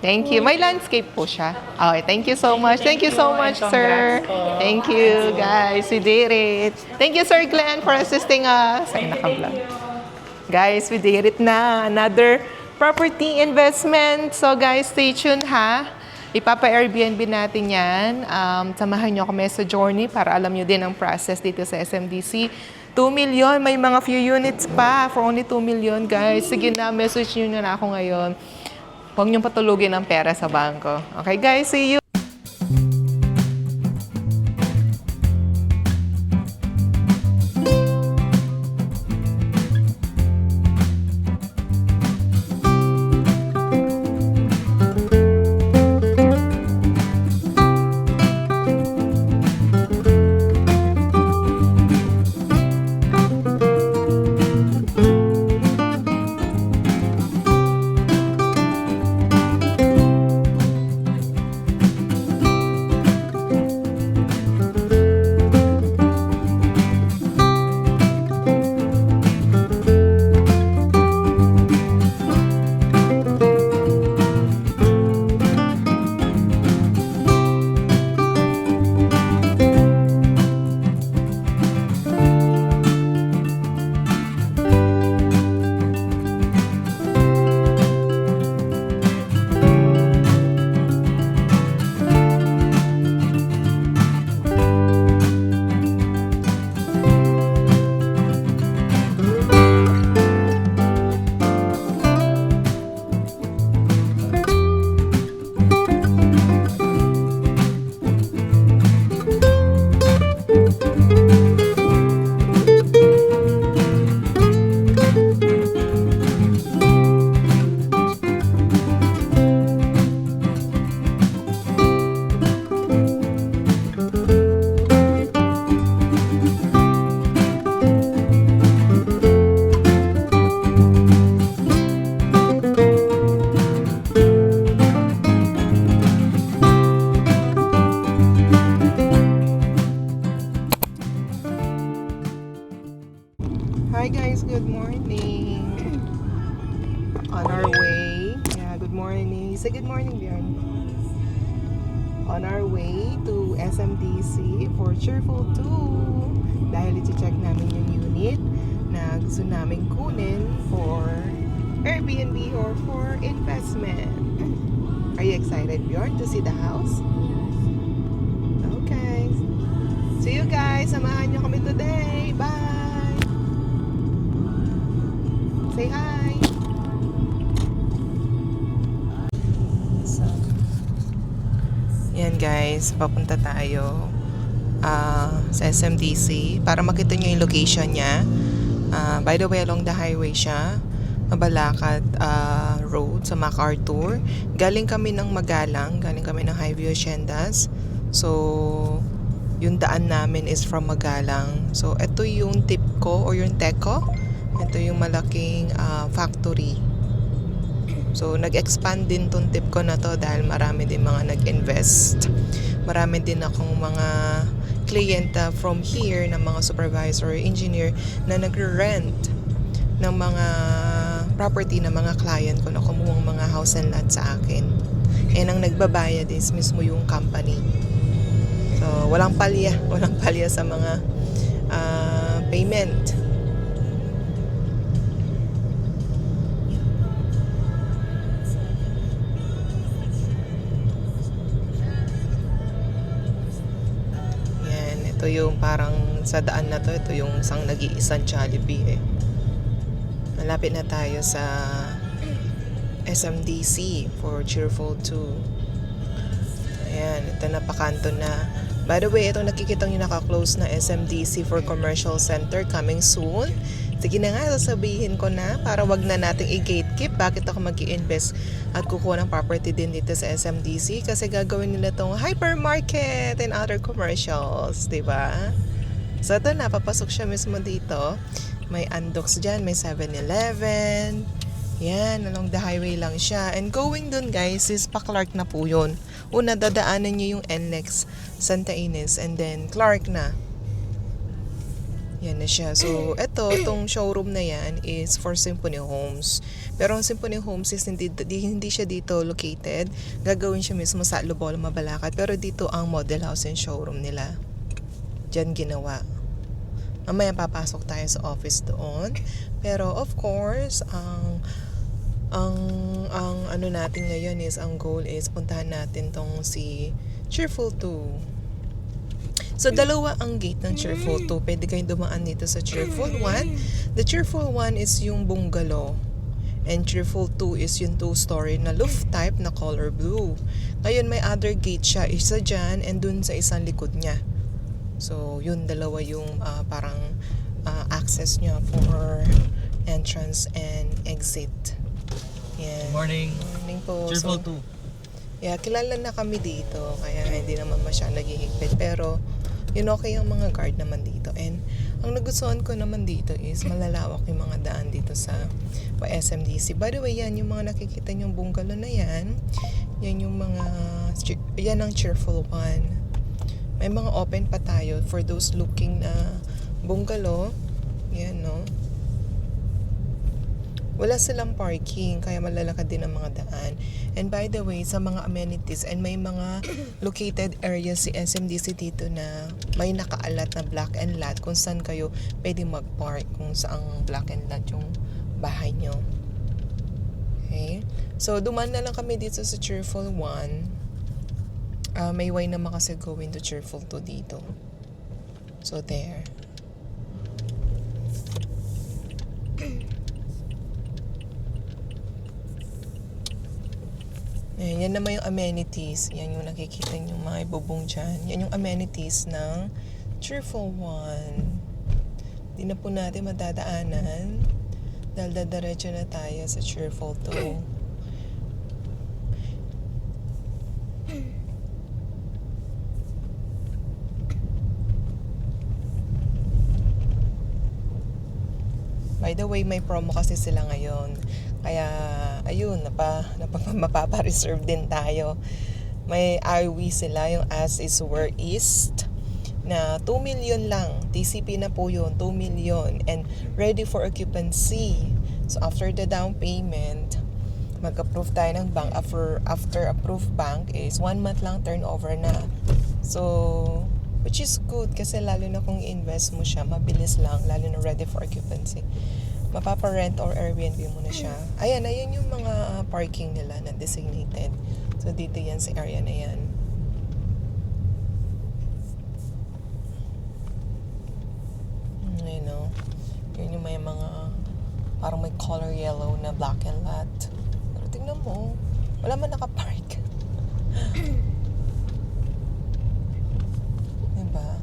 Thank you. May landscape po siya. Okay, thank you so much. Thank you so much, sir. Thank you, guys. We did it. Thank you, Sir Glenn, for assisting us. Ay, naka-vlog. Guys, we did it na. Another property investment. So, guys, stay tuned, ha? Ipapa-Airbnb natin yan. Samahan nyo kami sa journey para alam nyo din ang process dito sa SMDC. 2 million. May mga few units pa for only 2 million, guys. Sige na, message nyo na ako ngayon. Huwag niyong patulugin ang pera sa bangko. Okay, guys, see you! Hi guys, good morning. On our way. Yeah, good morning. Say good morning, Bjorn. On our way to SMDC for Cheerful 2. Dahil i-check namin yung unit na gusto namin kunin for Airbnb or for investment. Are you excited, Bjorn, to see the house? Okay. See you guys. Samahan nyo kami today. Bye! Say hi! So, yan guys, papunta tayo sa SMDC para makita nyo yung location niya. By the way, along the highway siya, Mabalakad Road sa MacArthur. Galing kami ng Magalang, galing kami ng Highview Haciendas. So, yung daan namin is from Magalang. So, ito yung Tipco or yung Teco. Ito yung malaking factory. So, nag-expand din tong Tipco na to dahil marami din mga nag-invest. Marami din akong mga kliyenta from here na mga supervisor or engineer na nag-rent ng mga property ng mga client ko na kumuhang mga house and lot sa akin. And ang nagbabayad is mismo yung company. So, walang palya sa mga payment. Ito yung parang sa daan na to, ito yung isang nag-iisang Jollibee eh. Malapit na tayo sa SMDC for Cheerful 2. Ayan, ito na pakanto na. By the way, ito nakikita nyo naka-close na SMDC for Commercial Center coming soon. Sige na nga, sasabihin ko na para wag na nating i-gatekeep bakit ako mag-i-invest at kukuha ng property din dito sa SMDC kasi gagawin nila tong hypermarket and other commercials, diba? So ito na, papasok siya mismo dito. May Andox dyan, may 7-Eleven. Yan, along the highway lang siya. And going dun guys is pa Clark na po yun. Una, dadaanan nyo yung NLEX Santa Ines and then Clark na. Yan na siya. So, itong showroom na yan is for Symphony Homes. Pero ang Symphony Homes is hindi siya dito located. Gagawin siya mismo sa Lubol, Mabalacat. Pero dito ang model house and showroom nila. Diyan ginawa. Mamaya papasok tayo sa office doon. Pero of course, ang ano natin ngayon is, ang goal is puntahan natin tong si Cheerful 2. So, dalawa ang gate ng Cheerful 2. Pwede kayong dumaan dito sa Cheerful 1. The Cheerful 1 is yung bungalow. And Cheerful 2 is yung 2-story na loft type na color blue. Ngayon, may other gate siya. Isa dyan and dun sa isang likod niya. So, yun, dalawa yung parang access niya for entrance and exit. Yan. Good morning. Morning po. Cheerful So, 2. yeah, kilala na kami dito. Kaya hindi naman masyadong naghihigpit. Pero, yun okay ang mga guard naman dito. And ang nagustuhan ko naman dito is malalawak yung mga daan dito sa SMDC. By the way, yan yung mga nakikita yung bungalow na yan. Yan yung mga, yan ang Cheerful 1. May mga open pa tayo for those looking na bungalow. Yan, no? Wala silang parking, kaya malalakad din ang mga daan. And by the way, sa mga amenities, and may mga located areas si SMDC dito na may nakaalat na block and lot kung saan kayo pwede mag-park, kung saang block and lot yung bahay nyo. Okay? So, duman na lang kami dito sa Cheerful 1. May way naman kasi going to Cheerful 2 dito. So, there. Ayan, yan naman yung amenities. Yan yung nakikita nyo mga ibubong dyan. Yan yung amenities ng Cheerful 1. Hindi na po natin madadaanan dahil dadiretso na tayo sa Cheerful 2. By the way, may promo kasi sila ngayon. Kaya, ayun, mapapareserve din tayo. May RV sila, yung As Is Where East, na 2 million lang. TCP na po yun, 2 million. And ready for occupancy. So, after the down payment, mag-approve tayo ng bank. After approved bank is 1 month lang turnover na. So, which is good kasi lalo na kung invest mo siya, mabilis lang, lalo na ready for occupancy. Mapapa-rent or Airbnb mo na siya. Ayan yung mga parking nila na designated. So, dito yan sa area na yan. Ayun, no? Yun yung may mga parang may color yellow na black and lot. Pero tingnan mo, wala man nakapark. Diba?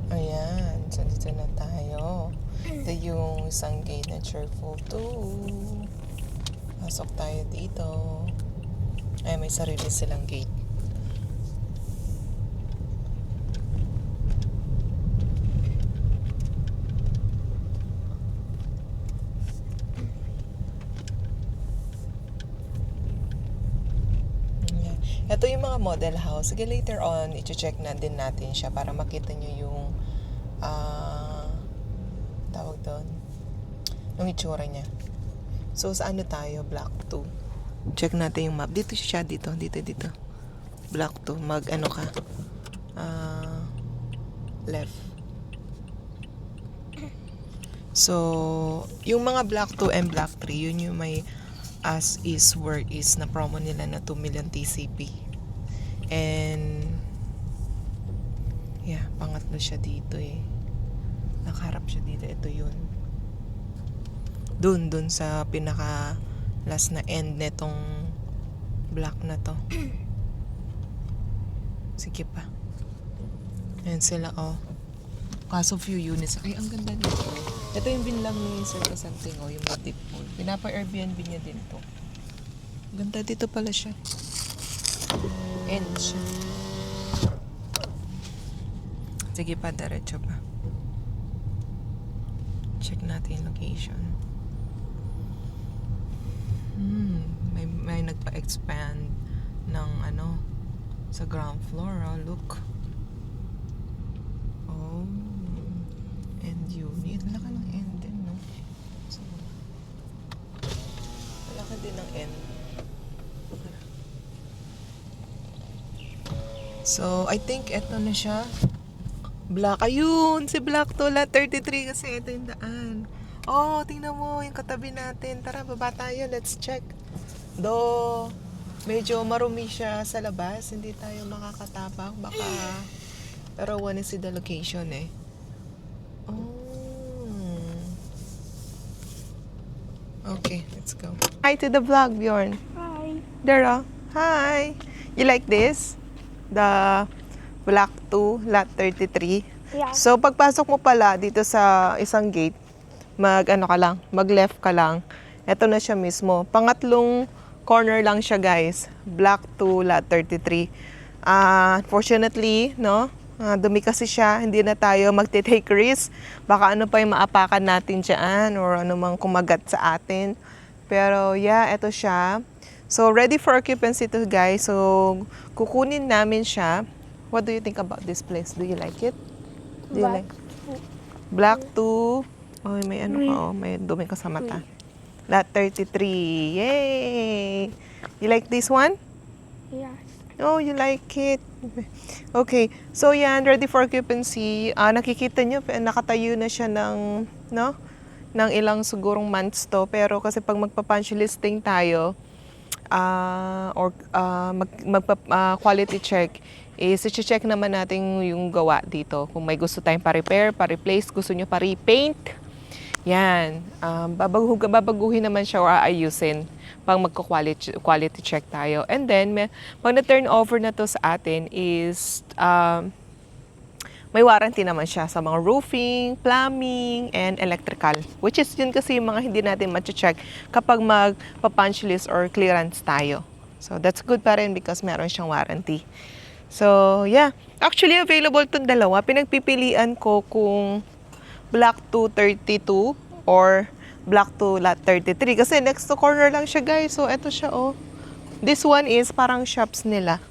Ayan, so dito na tayo. Ito yung isang gate na Cheerful 2. Pasok tayo dito. Ay, may sarili silang gate. Ito yung mga model house. Sige, later on, i-check na din natin siya para makita nyo yung tawag doon, yung itsura niya. So, sa ano tayo? Block 2. Check natin yung map. Dito siya, dito. Block 2. Mag-ano ka? Left. So, yung mga block 2 and block 3, yun yung may As Is Where Is na promo nila na 2 million TCP. And yeah, pangatlo siya dito eh. Nakaharap siya dito. Ito yun. Dun sa pinaka last na end netong block na to. Sige pa. Ayan sila, oh. Kaso few units. Ay, ang ganda nito. Ito yung binlang ni Sir Casanting, oh, yung motif pool. Pinapa-Airbnb niya din to. Ganda dito pala siya. End siya. Sige pa, diretso pa. Check natin yung location. May nagpa-expand ng ano sa ground floor. Oh, look. Oh. End unit. Wala ka ng end din, no? So, wala ka din ng end. So, I think eto na siya. Black. Ayun! Si Black to. Lot 33 kasi ito yung daan. Oh, tingnan mo yung katabi natin. Tara, baba tayo. Let's check. Do, medyo marumi siya sa labas. Hindi tayo makakatapak. Baka, pero wanna see the location eh. Oh. Okay, let's go. Hi to the vlog, Bjorn. Hi. Dara. Hi. You like this? The Block 2, Lot 33. Yeah. So, pagpasok mo pala dito sa isang gate, mag-left ka lang. Ito na siya mismo. Pangatlong corner lang siya, guys. Block 2, Lot 33. Unfortunately, no? Dumi kasi siya. Hindi na tayo magte-take risk. Baka ano pa yung maapakan natin dyan or ano mang kumagat sa atin. Pero, yeah, ito siya. So, ready for occupancy to, guys. So, kukunin namin siya. What do you think about this place? Do you like it? Do you like Block 2. Oh, may ano ka, oh, may dumi ka sa mata. Lot 33. Yay! You like this one? Yes. Oh, you like it. Okay. So, yan, ready for occupancy. Nakikita nyo, nakatayo na siya ng, no? Ng ilang sigurong months to. Pero kasi pag magpa-punch listing tayo, quality check, is i-check naman natin yung gawa dito. Kung may gusto tayong pa-repair, pa-replace, gusto nyo pa-repaint, yan. Babaguhin naman siya o aayusin pag magko-quality check tayo. And then, pag na-turn over na to sa atin is, may warranty naman siya sa mga roofing, plumbing, and electrical. Which is yun kasi yung mga hindi natin ma-check kapag magpa-punch list or clearance tayo. So, that's good pa rin because meron siyang warranty. So, yeah. Actually, available itong dalawa. Pinagpipilian ko kung Block 232 or Block 2 Lot 33. Kasi next to corner lang siya, guys. So, eto siya, oh. This one is parang shops nila.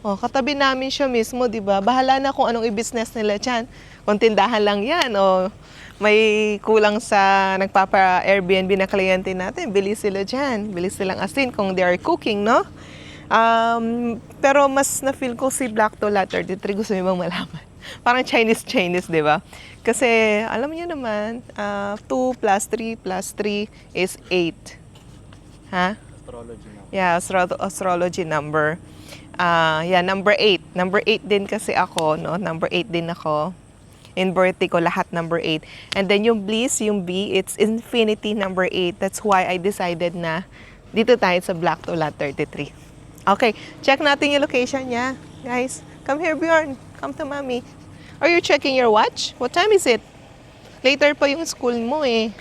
Oh, katabi namin siya mismo, di ba? Bahala na kung anong i-business nila dyan. Kung tindahan lang yan, o may kulang sa nagpapa-Airbnb na kliyente natin, bilis sila dyan. Bilis silang asin kung they are cooking, no? Pero mas na-feel ko si Block 2 Lot 33, gusto niyo bang malaman? Parang Chinese, di ba? Kasi, alam niyo naman, 2 plus 3 plus 3 is 8. Ha? Astrology number. Yeah, astrology number. Yeah, number 8. Number 8 din kasi ako, no? Number 8 din ako. In birthday ko, lahat number 8. And then yung bliss, yung B, it's infinity number 8. That's why I decided na dito tayo sa Block 2 Lot 33. Okay, check natin yung location niya. Guys, come here, Bjorn. Come to mommy. Are you checking your watch? What time is it? Later pa yung school mo eh.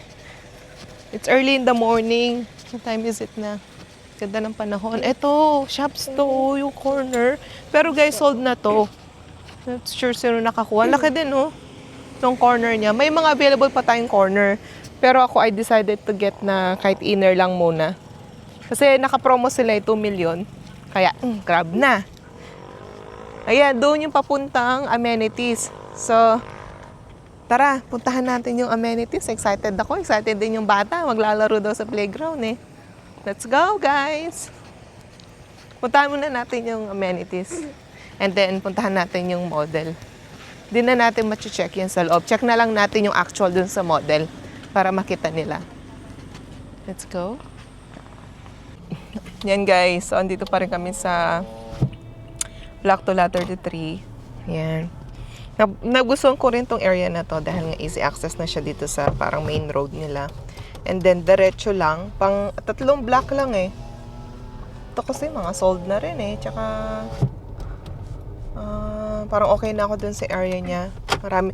It's early in the morning. What time is it na? Ganda ng panahon. Eto, shops to, yung corner. Pero guys, sold na to. Not sure sino nakakuha. Laki din, oh. Nung corner niya. May mga available pa tayong corner. Pero ako, I decided to get na kahit inner lang muna. Kasi naka-promo sila 2 million. Kaya, grab na. Ayan, doon yung papuntang amenities. So, tara, puntahan natin yung amenities. Excited ako. Excited din yung bata. Maglalaro daw sa playground eh. Let's go, guys! Puntahan muna natin yung amenities. And then, puntahan natin yung model. Di na natin ma-check yung sa loob. Check na lang natin yung actual dun sa model para makita nila. Let's go. Yan, guys. So, andito pa rin kami sa Block 2 Lot 33. Yan. Nagustuhan ko rin tong area na to dahil nga easy access na siya dito sa parang main road nila. And then, diretso lang. Pang 3 block lang eh. Ito kasi mga sold na rin eh. Tsaka, parang okay na ako dun sa area niya. Marami.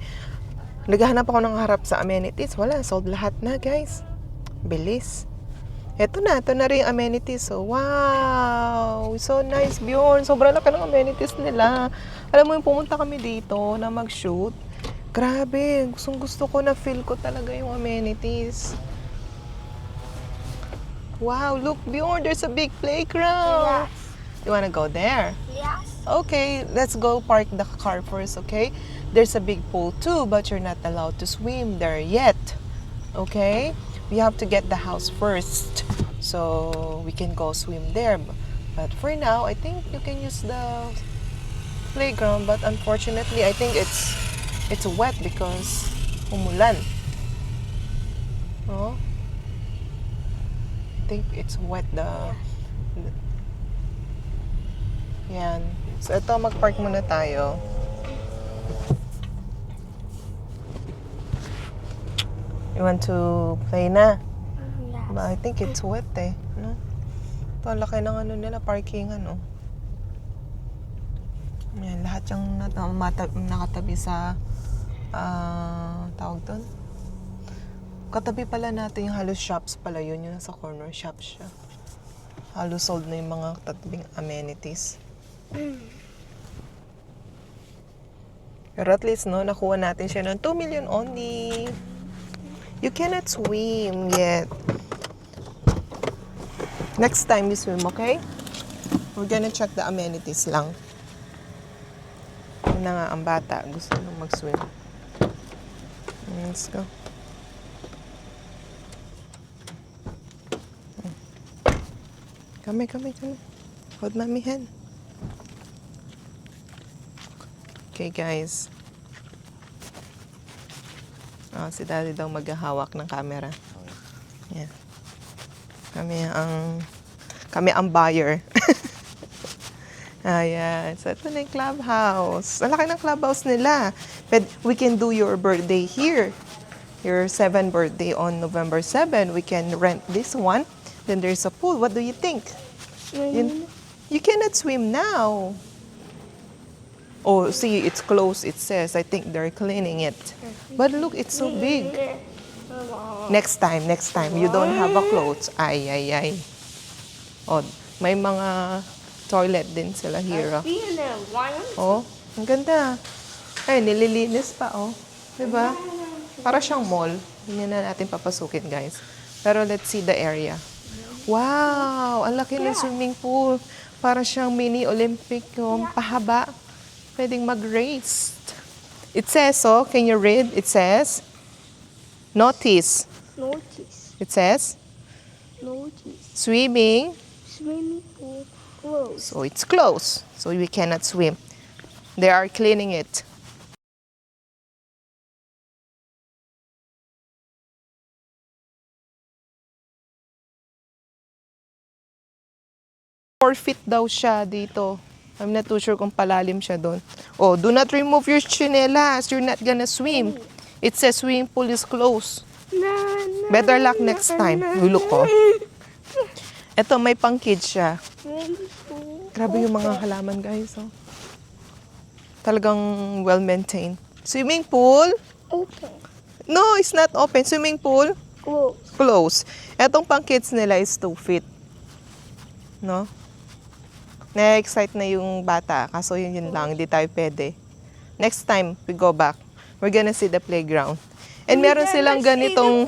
Naghahanap ako ng harap sa amenities. Wala, sold lahat na, guys. Bilis. Ito na rin yung amenities. So, wow! So nice, Bjorn. Sobrang laki ng amenities nila. Alam mo yung pumunta kami dito na mag-shoot. Grabe, gustong gusto ko na feel ko talaga yung amenities. Wow, look beyond, there's a big playground. Yes. You wanna go there? Yes. Okay, let's go park the car first, okay? There's a big pool too, but you're not allowed to swim there yet. Okay? We have to get the house first. So we can go swim there. But for now, I think you can use the playground, but unfortunately, I think it's wet because umulan. Oh. I think it's wet Yan. So ito, mag-park muna tayo. You want to play na? Yes. But I think it's wet eh. No? Ito, ang laki ng ano nila, parking ano. Yan, lahat yung nakatabi sa tawag doon. Katabi pala natin yung halos shops pala yun. Yung nasa corner shop siya. Halos sold na yung mga katabing amenities. Pero at least, no, nakuha natin siya ng 2 million only. You cannot swim yet. Next time you swim, okay? We're gonna check the amenities lang. Yun na nga, ang bata. Gusto nang mag-swim. Let's go. Come. Hold mommy hand. Okay, guys. Si daddy daw maghahawak ng camera. Yeah. Kami ang buyer. Ayan. So, ito na yung clubhouse. Ang laki ng clubhouse nila. But we can do your birthday here. Your 7th birthday on November 7. We can rent this one. Then there's a pool. What do you think? You cannot swim now. Oh, see, it's closed, it says. I think they're cleaning it. But look, it's so big. Next time. You don't have a clothes. Ay. Oh, may mga toilet din sila here. Oh, ang ganda. Ay, nililinis pa, oh. Diba? Para siyang mall. Hindi na natin papasukin, guys. Pero let's see the area. Wow! Ang laki ng swimming pool. Para siyang mini Olympic yung pahaba. Pwedeng mag-race. It says, oh, can you read? It says, notice. It says, swimming. Swimming pool closed. So it's closed. So we cannot swim. They are cleaning it. Forfeit daw siya dito. I'm not too sure kung palalim siya doon. Oh, do not remove your chinelas. You're not gonna swim. It says swimming pool is closed. Better luck next time. Look ko. Ito, may pang-kids siya. Grabe yung mga halaman, guys. Oh. Talagang well-maintained. Swimming pool? Open. No, it's not open. Swimming pool? Closed. Close. Etong pang-kids nila is 2 feet. No? Na-excite na yung bata. Kaso yun lang, hindi tayo pwede. Next time we go back, we're gonna see the playground. And meron silang ganitong...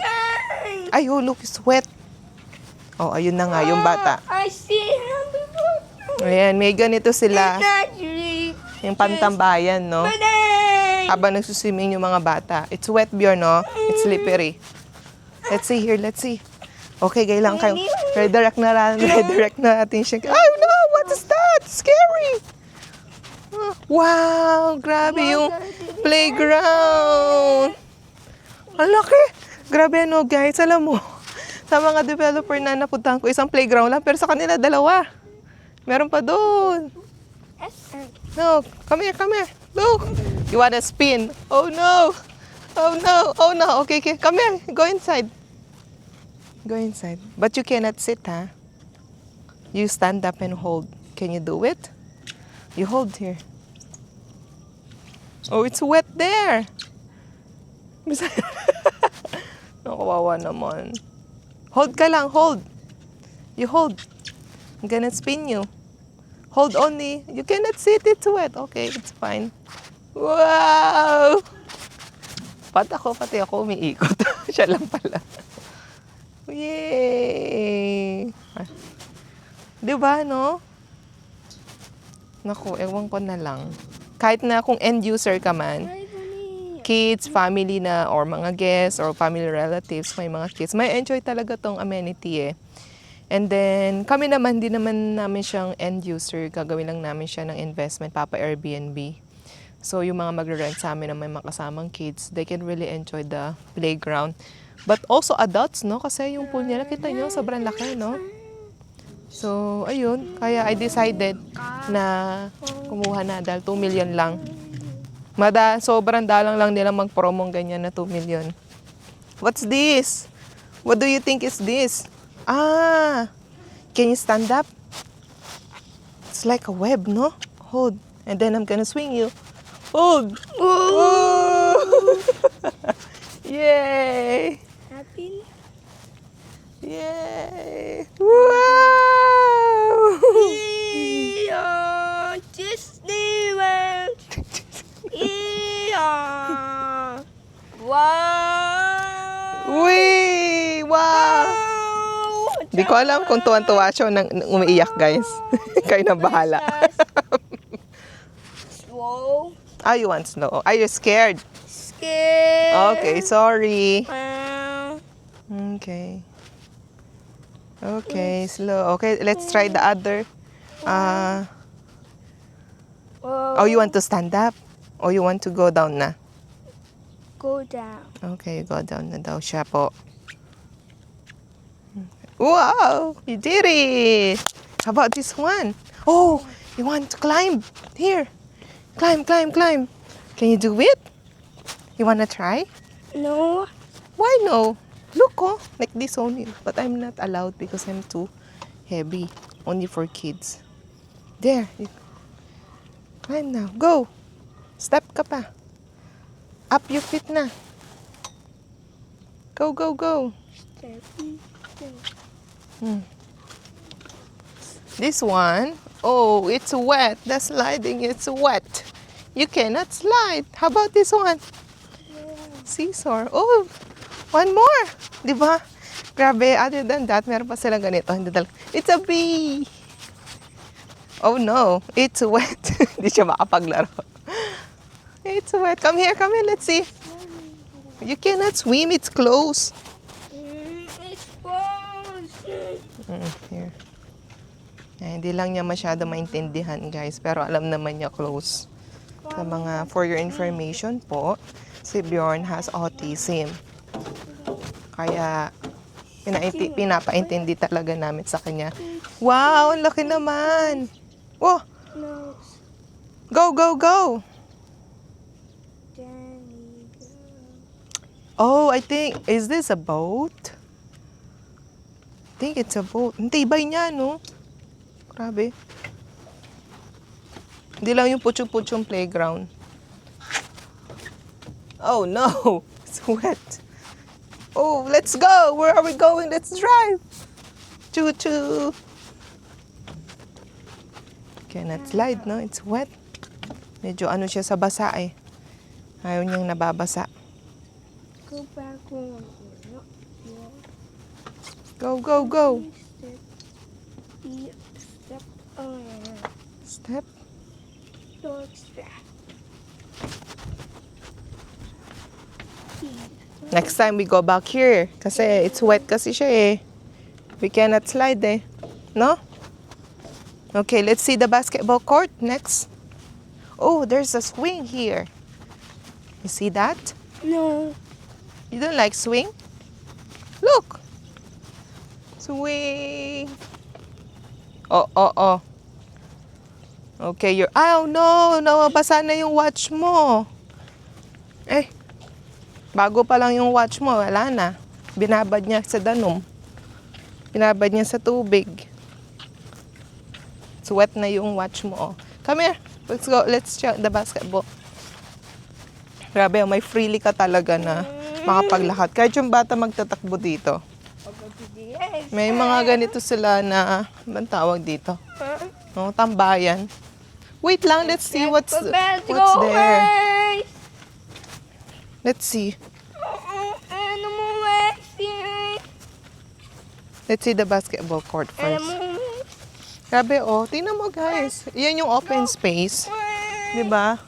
Ay, oh, look, it's wet. Oh, ayun na nga, yung bata. I see him before. Ayan, may ganito sila. Yung pantambayan, no? Habang nagsuswimming yung mga bata. It's wet, Bjorn, no? It's slippery. Let's see here, let's see. Okay, kailangan kayo. Redirect na natin siya. Oh, no! What is that? Scary! Wow! Grabe yung playground! Ang laki! Grabe, no, guys. Alam mo, sa mga developer na napuntahan ko, isang playground lang, pero sa kanila, 2. Meron pa doon. No, come here. Look! You wanna spin? Oh, no! Oh, no. Okay. Come here. Go inside. But you cannot sit, huh? You stand up and hold. Can you do it? You hold here. Oh, it's wet there. Nakawawa naman. Hold ka lang, hold. You hold. I'm gonna spin you. Hold only. You cannot sit, it's wet. Okay, it's fine. Wow! Pati ako umiikot. Siya lang pala. Yay! Di ba, no? Naku, ewan ko na lang. Kahit na kung end user ka man, Hi, bunny. kids, family na, or mga guests, or family relatives, may mga kids, may enjoy talaga tong amenity eh. And then, kami naman, di naman namin siyang end user. Gagawin lang namin siya ng investment, Papa Airbnb. So, yung mga magre-rent sa amin na may mga kasamang kids, they can really enjoy the playground. But also adults, no? Kasi yung pool niya, nakita nyo, sobrang laki, no? So, ayun. Kaya I decided na kumuha na dahil 2 million lang. Sobrang dalang lang nila mag-promong ganyan na 2 million. What's this? What do you think is this? Ah! Can you stand up? It's like a web, no? Hold. And then I'm gonna swing you. Hold! Oh! Yay! Happy? Yay! Wow! Yeah, Disneyland. Yeah. Wow. Wee! Wow! Di ko alam kung tuwan-tuwa siya o nang umiiyak, guys. Kayo na bahala. Slow. Ah, you want snow? Are you scared? Scared. Okay, sorry. Wow. Okay. Okay, slow. Okay, let's try the other. Oh, you want to stand up? Or you want to go down na? Go down. Okay, go down na daw siya po. Wow! You did it! How about this one? Oh, you want to climb? Here. Climb, climb, climb. Can you do it? You wanna try? No. Why no? Look, oh, like this only. But I'm not allowed because I'm too heavy. Only for kids. There. Climb now. Go. Step ka pa. Up your feet na. Go, go, go. This one, oh, it's wet. The sliding, it's wet. You cannot slide. How about this one? Seesaw. Oh, one more. Di ba? Grabe, other than that, meron pa silang ganito. It's a bee. Oh no, it's wet. Hindi siya makapaglaro. It's wet. Come here, let's see. You cannot swim, it's closed. It's closed. Here. Hindi lang niya masyado maintindihan, guys. Pero alam naman niya close. Sa mga, for your information po, si Bjorn has autism. Kaya, pinapaintindi talaga namin sa kanya. Wow, ang laki naman. Oh, No. go, go, go. Danny, go. Oh, I think, is this a boat? I think it's a boat. Ang tibay niya, no? Grabe. Hindi lang yung putyo-putyong playground. Oh, no. It's wet. Oh, let's go. Where are we going? Let's drive. Choo-choo. Cannot slide, no? It's wet. Medyo ano siya sa basa eh. Ayaw niyang nababasa. Go back one. No. Go, go, go. Step on. Step. Dog step. Next time we go back here. Kasi it's wet kasi siya eh. We cannot slide eh. No? Okay, let's see the basketball court next. Oh, there's a swing here. You see that? No. You don't like swing? Look. Swing. Oh, oh, oh. Okay, you're... Oh, no. Nawabasa na yung watch mo. Eh, bago pa lang yung watch mo, wala na. Binabad niya sa danom. Binabad niya sa tubig. It's wet na yung watch mo. Oh. Come here. Let's go. Let's check the basketball. Grabe, may freely ka talaga na makapaglakad. Kahit yung bata magtatakbo dito. May mga ganito sila na, anong tawag dito? No, tambayan. Wait lang, let's see what's there. Let's see. Animal racing. Let's see the basketball court first. Animal Grabe, oh. Tingnan mo, guys. Yan yung open space. Di ba?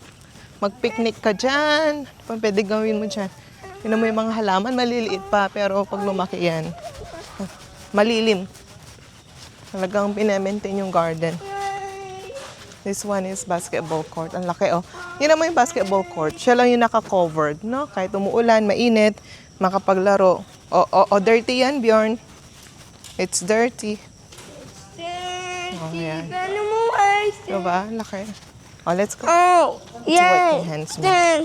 Mag-picnic ka dyan. Pwede gawin mo dyan. Tingnan mo yung mga halaman. Maliliit pa, pero pag lumaki yan, malilim. Talagang pinamaintain yung garden. This one is basketball court. Ang laki, oh. Tingnan mo yung basketball court. Siya lang yung naka-covered, no? Kahit umuulan, mainit, makapaglaro. Dirty yan, Bjorn. It's dirty. Oh, yeah. Animal racing. Diba? Laki. Oh, let's go. Oh, wipe yay. your hands mo. Dun.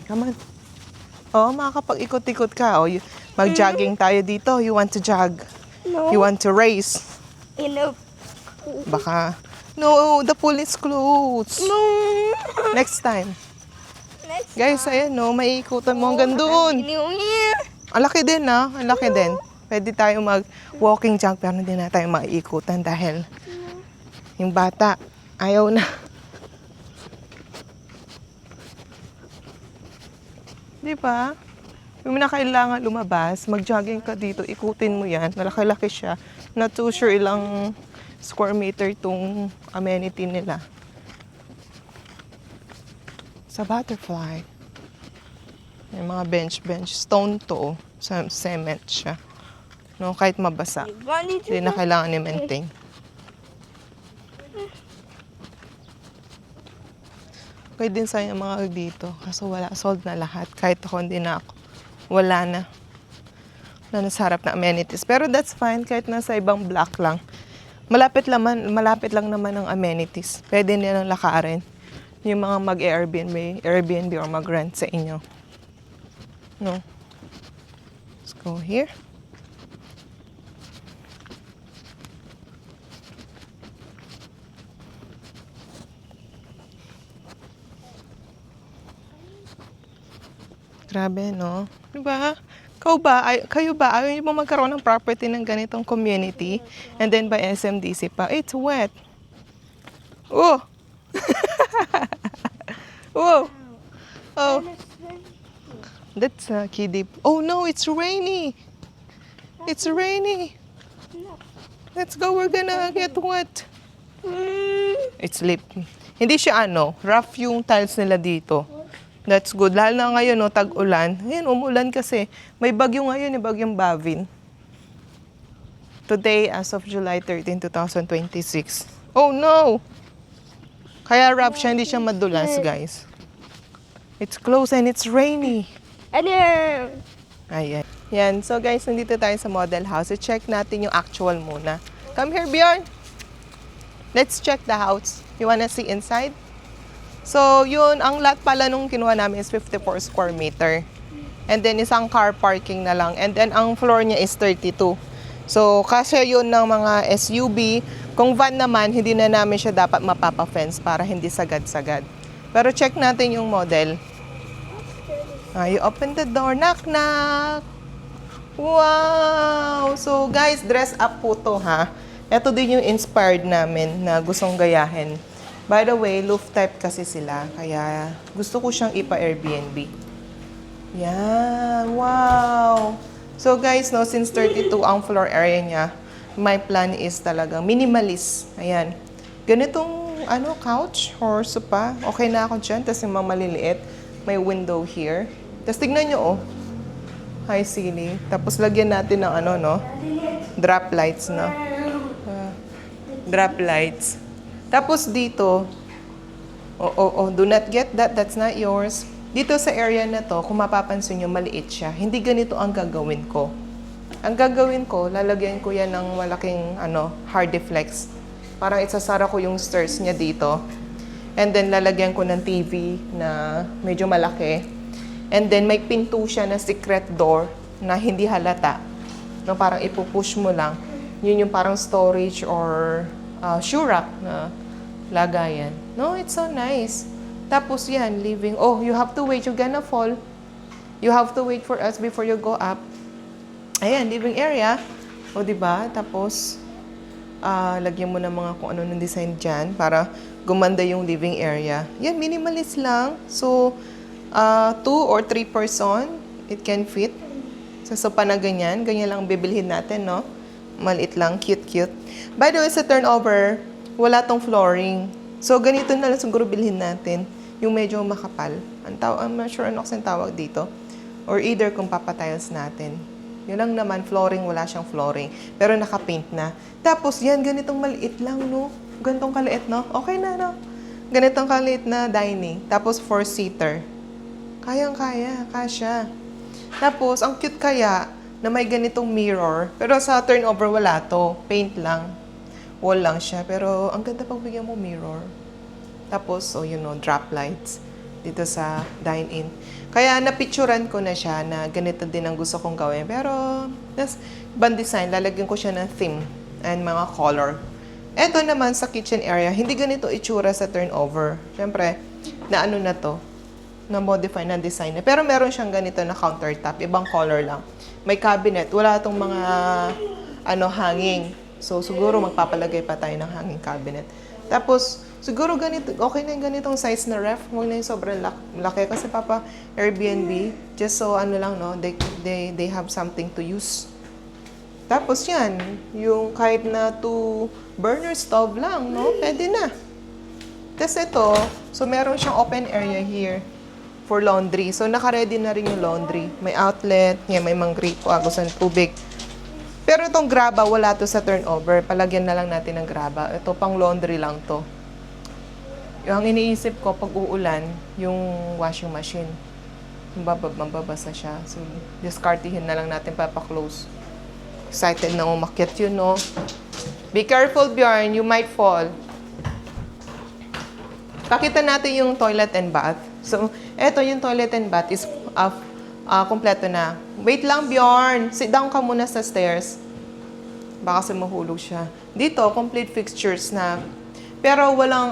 Come on. Oh, makakapag-ikot-ikot ka. Oh, mag-jogging tayo dito. You want to jog? No. You want to race? No. Baka, no, the pool is closed. No. Next time. Next Guys, ayan, no, maiikutan mo hanggang doon. New Year. Ang laki din, ha? Ang laki din. Pwede tayo mag-walking jog, pero hindi na tayo maiikutan dahil yung bata, ayaw na. Di ba? Yung na kailangan lumabas, mag-jogging ka dito, ikutin mo yan. Malaki-laki siya. Not too sure ilang square meter itong amenity nila. Sa butterfly. Yung mga bench. Stone to. Sa cement siya. No, kahit mabasa. Hindi na kailangan i-maintain. Okay din sa mga dito. Kaso wala, sold na lahat. Kahit ako, hindi na ako. Wala na. Wala na sa harap na amenities. Pero that's fine, kahit nasa ibang block lang. Malapit lang naman ang amenities. Pwede nilang lakarin. Yung mga Airbnb or mag-rent sa inyo. No. Let's go here. Grabe, no? Diba? Kayo ba? Ayaw niyo ba magkaroon ng property ng ganitong community? And then by SMDC pa, it's wet. Oh! Whoa! Oh, that's a kiddie. Oh no, it's rainy. It's rainy. Let's go, we're gonna get wet. It's slip. Hindi siya rough yung tiles nila dito. That's good. Lalo na ngayon, no, tag-ulan. Ayan, umulan kasi. May bagyo ngayon, bagyong Bavin. Today, as of July 13, 2026. Oh, no! Kaya rough siya, hindi siya madulas, guys. It's close and it's rainy. Ayan. Yan. So, guys, nandito tayo sa model house. I-check natin yung actual muna. Come here, Bjorn. Let's check the house. You wanna see inside? So, yun, ang lot pala nung kinuha namin is 54 square meter. And then, isang car parking na lang. And then, ang floor niya is 32. So, kasya yun ng mga SUV. Kung van naman, hindi na namin siya dapat mapapa-fence para hindi sagad-sagad. Pero check natin yung model. You open the door. Knock, knock! Wow! So, guys, dress up po to, ha? Ito din yung inspired namin na gustong gayahin. By the way, roof type kasi sila, kaya gusto ko siyang ipa-Airbnb. Yan, wow! So guys, no, since 32 ang floor area niya, my plan is talagang minimalist. Ayan. Ganitong couch or sofa, okay na ako dyan. Tapos yung mga maliliit, may window here. Tapos tignan nyo, high ceiling. Tapos lagyan natin ng drop lights, no? Drop lights. Tapos dito, do not get that, that's not yours. Dito sa area na to, kung mapapansin nyo, maliit siya. Hindi ganito ang gagawin ko. Ang gagawin ko, lalagyan ko yan ng malaking hard deflex. Parang isasara ko yung stairs niya dito. And then lalagyan ko ng TV na medyo malaki. And then may pinto siya na secret door na hindi halata. No, parang ipupush mo lang. Yun yung parang storage or shoe rack na lagayan. No, it's so nice. Tapos yan, living. Oh, you have to wait. You're gonna fall. You have to wait for us before you go up. Ayan, living area. O, diba? Tapos, lagyan mo ng mga kung ano ng design dyan para gumanda yung living area. Yan, minimalist lang. So, 2 or 3 person, it can fit. Sa sopa na ganyan, ganyan lang bibilhin natin, no? Maliit lang, cute-cute. By the way, sa turnover, wala tong flooring. So, ganito na lang siguro bilhin natin. Yung medyo makapal. I'm not sure ano kasing tawag dito. Or either kung papatiles natin. Yun lang naman, flooring, wala siyang flooring. Pero naka-paint na. Tapos, yan, ganitong maliit lang, no? Ganitong kaliit, no? Okay na, no? Ganitong kaliit na dining. Tapos, 4-seater. Kayang-kaya, kasya. Tapos, ang cute kaya na may ganitong mirror. Pero sa turnover, wala to. Paint lang. Wall lang siya. Pero, ang ganda pag bigyan mo mirror. Tapos, drop lights dito sa dine-in. Kaya napicturan ko na siya na ganito din ang gusto kong gawin. Pero, ibang design, lalagyan ko siya ng theme and mga color. Eto naman sa kitchen area, hindi ganito itsura sa turnover. Siyempre, na to, na-modify na design. Pero meron siyang ganito na countertop, ibang color lang. May cabinet, wala itong mga hanging. So, siguro magpapalagay pa tayo ng hanging cabinet. Tapos, siguro ganito, okay na yung ganitong size na ref. Huwag na yung sobrang laki. Kasi papa, Airbnb, just so they have something to use. Tapos yan, yung kahit na 2 burner stove lang, no? Pwede na. Tapos ito, so meron siyang open area here for laundry. So, naka-ready na rin yung laundry. May outlet, yan, may mga gripo, agos ng tubig. Pero itong graba, wala to sa turnover. Palagyan na lang natin ng graba. Ito, pang laundry lang to. Yung iniisip ko, pag uulan, yung washing machine. Mababasa siya. So, discartihin na lang natin papaklose. Excited na umakyat yun, no? Be careful, Bjorn. You might fall. Pakita natin yung toilet and bath. So, eto yung toilet and bath is kompleto na. Wait lang, Bjorn. Sit down ka muna sa stairs. Baka kasi mahulog siya. Dito, complete fixtures na. Pero walang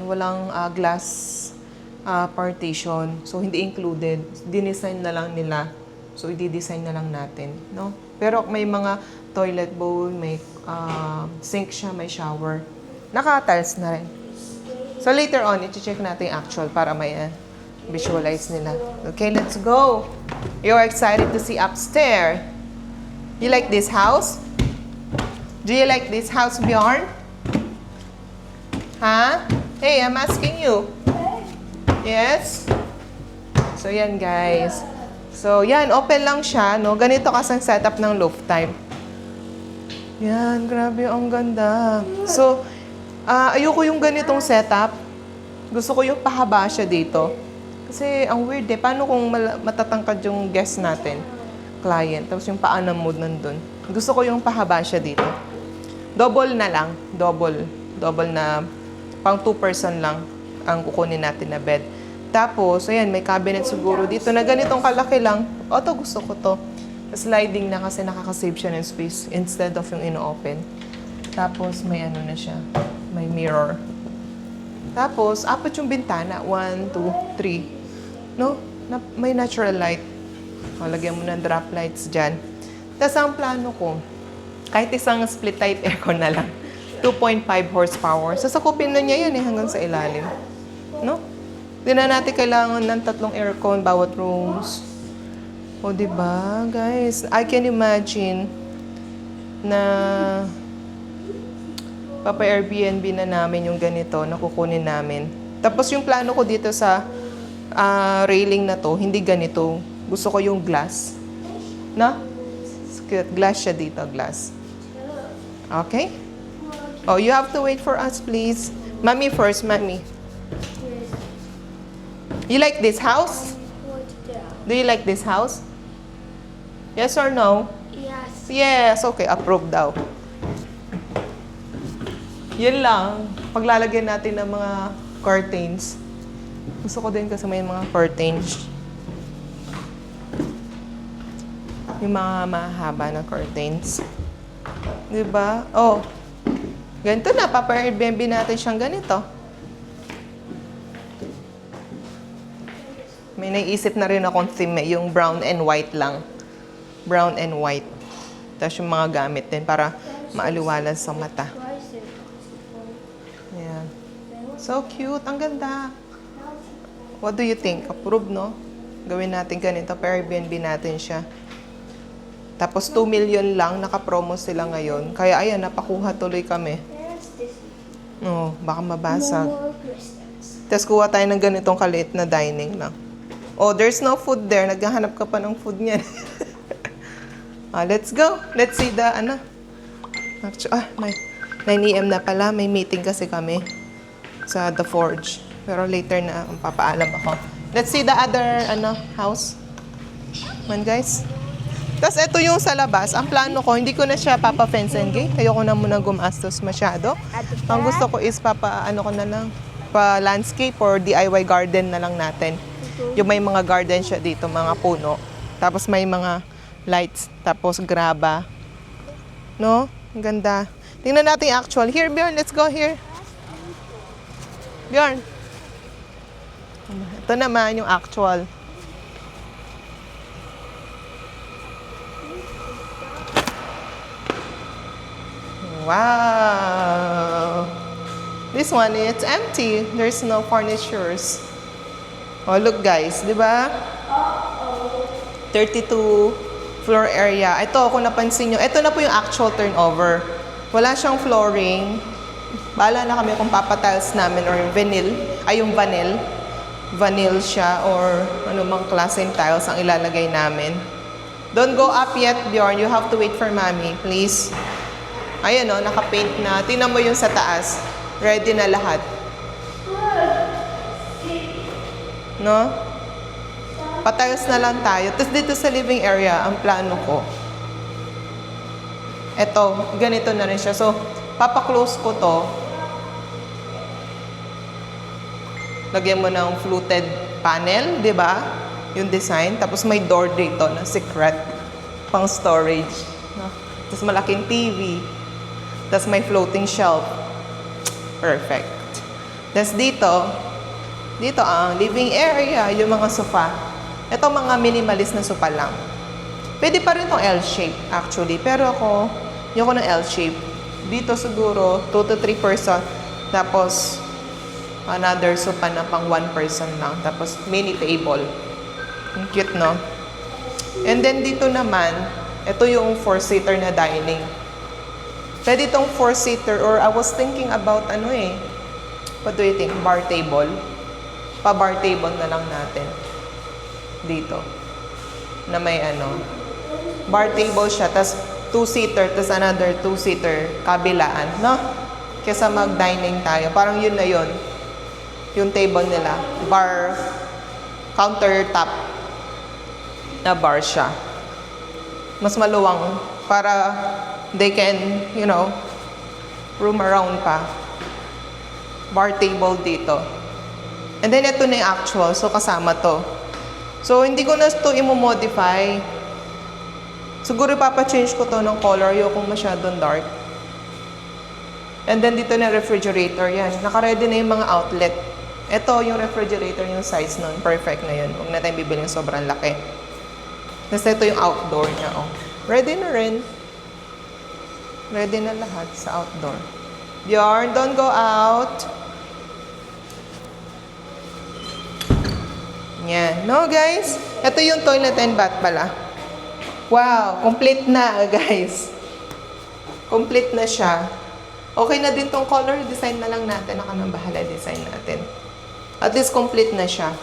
walang glass partition. So, hindi included. Dinesign na lang nila. So, i-design na lang natin, no? Pero may mga toilet bowl, may sink siya, may shower. Naka-tiles na rin. So, later on, i-check natin yung actual para may visualize nila. Okay, let's go. You're excited to see upstairs. You like this house? Do you like this house, Bjorn? Huh? Hey, I'm asking you. Yes? So, yan guys. So, yan, open lang siya, no? Ganito kasang setup ng loft type. Yan, grabe, ang ganda. So, ayoko yung ganitong setup. Gusto ko yung pahaba siya dito. Kasi, ang weird paano kung matatangkad yung guest natin, client, tapos yung paa ng mood nandun. Gusto ko yung pahaba siya dito. Double na lang. Double na, pang 2-person lang ang kukunin natin na bed. Tapos, ayan, may cabinet siguro dito na ganitong kalaki lang. O, to gusto ko to. Sliding na kasi nakakasave siya ng space instead of yung ino-open. Tapos, may na siya. May mirror. Tapos, 4 yung bintana. 1, 2, 3. No? May natural light. O, lagyan mo ng drop lights dyan. Tapos, ang plano ko, kahit isang split type aircon na lang. 2.5 horsepower. Sasakupin na niya yan hanggang sa ilalim. No? Hindi na natin kailangan ng 3 aircon bawat rooms. O, diba, guys? I can imagine na papa-Airbnb na namin yung ganito na kukunin namin. Tapos yung plano ko dito sa railing na to, hindi ganito. Gusto ko yung glass. No? Glass siya dito, glass. Okay? Oh, you have to wait for us, please. Mommy first, mommy. You like this house? Do you like this house? Yes or no? Yes. Yes, okay. Approve daw. Yun lang. Paglalagyan natin ng mga curtains. Gusto ko din kasi may mga curtains. Yung mga mahaba na curtains. Diba? Oh. Ganito na. Papa-Airbnb natin siyang ganito. May naisip na rin akong theme, yung brown and white lang. Brown and white. Tapos yung mga gamit din para maaliwalas sa mata. Ayan. So cute. Ang ganda. What do you think? Approve, no? Gawin natin ganito. Per Airbnb natin siya. Tapos 2 million lang. Naka-promo sila ngayon. Kaya ayan, napakuha tuloy kami. There's this. Oh, baka mabasag. More crystals. Tapos kuha tayo ng ganitong kaliit na dining lang. Oh, there's no food there. Naghahanap ka pa ng food niyan. Let's go. Let's see the, Actually, 9 a.m. na pala. May meeting kasi kami sa The Forge. Pero later na, papaalam ako. Let's see the other, house. Man, guys. Tapos ito yung sa labas. Ang plano ko, hindi ko na siya papa-fence and gate. Ayoko na muna gumastos masyado. Ang gusto ko is pa-landscape or DIY garden na lang natin. Yung may mga garden siya dito, mga puno. Tapos may mga lights. Tapos graba. No? Ang ganda. Tingnan natin yung actual. Here, Bjorn. Let's go here. Bjorn. Ito naman yung actual. Wow! This one, it's empty. There's no furnitures. Oh, look guys, di ba? 32 floor area. Ito, kung napansin nyo, ito na po yung actual turnover. Wala siyang flooring. Bahala na kami kung papatiles namin or yung vanil siya or anumang klaseng tiles ang ilalagay namin. Don't go up yet, Bjorn. You have to wait for mommy, please. Ayan o, naka-paint na. Tingnan mo yung sa taas. Ready na lahat. No? Patiles na lang tayo. Tapos dito sa living area, ang plano ko. Eto, ganito na rin siya. So, papa-close ko to. Lagyan mo ng fluted panel, di ba? Yung design. Tapos may door dito na secret. Pang storage. No? Tapos malaking TV. Tapos may floating shelf. Perfect. Tapos dito ang living area, yung mga sofa. Ito mga minimalist na sofa lang. Pwede pa rin itong L-shape actually. Pero yung L shape. Dito siguro 2 to 3 person. Tapos another sofa na pang 1 person lang. Tapos mini table. Ang cute, no? And then dito naman, ito yung 4-seater na dining. Pwede itong 4-seater or I was thinking about what do you think? Bar table. Pa-bar table na lang natin. Dito. Na may bar table siya. Tapos 2-seater, tapos another 2-seater kabilaan, no? Kesa mag-dining tayo. Parang yun na yun. Yung table nila. Bar, countertop na bar siya. Mas maluwang para they can, roam around pa. Bar table dito. And then, ito na yung actual. So, kasama to. So, hindi ko na ito i-modify. Siguro ipapa-change ko to ng color. Ayokong masyadong dark. And then, dito na refrigerator. Yan. Naka-ready na yung mga outlet. Ito yung refrigerator, yung size nun. Perfect na yun. Huwag na tayong bibili ng sobrang laki. Tapos ito yung outdoor niya. Oh. Ready na rin. Ready na lahat sa outdoor. Bjorn, don't go out. Yan. No, guys? Ito yung toilet and bath pala. Wow, complete na, guys. Complete na siya. Okay na din tong color design na lang natin. Ako nang bahala design natin. At least complete na siya.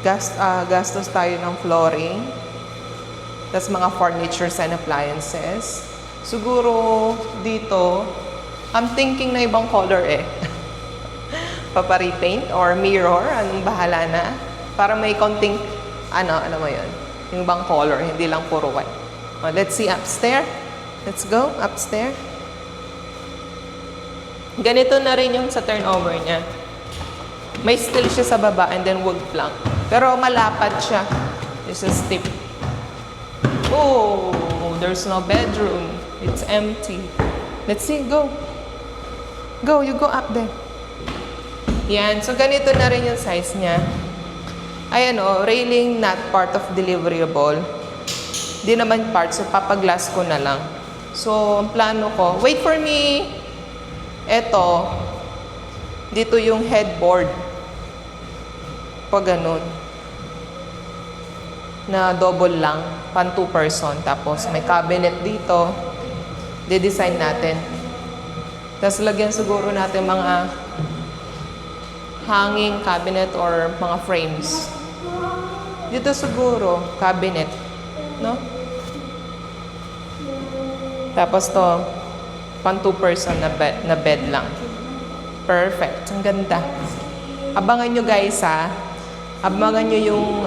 Gastos tayo ng flooring. Tapos mga furnitures and appliances. Siguro dito, I'm thinking na ibang color Papa-repaint or mirror, anong bahala na. Para may konting, alam mo yun, yung ibang color, hindi lang puro white. Let's see upstairs. Let's go upstairs. Ganito na rin yung sa turnover niya. May steel siya sa baba and then wood plank. Pero malapad siya. This is steep. Oh, there's no bedroom. It's empty. Let's see, go. Go, you go up there. Yan, so ganito na rin yung size niya. Ayan railing not part of deliverable. Di naman part, so papaglass ko na lang. So, ang plano ko, wait for me. Eto, dito yung headboard. Pag ganun. Na double lang, pan 2 person. Tapos may cabinet dito. De-design natin. Tapos lagyan siguro natin mga hanging cabinet or mga frames. Dito siguro, cabinet. No? Tapos to, pan 2 person na bed lang. Perfect. Ang ganda. Abangan nyo guys ha. Abangan nyo yung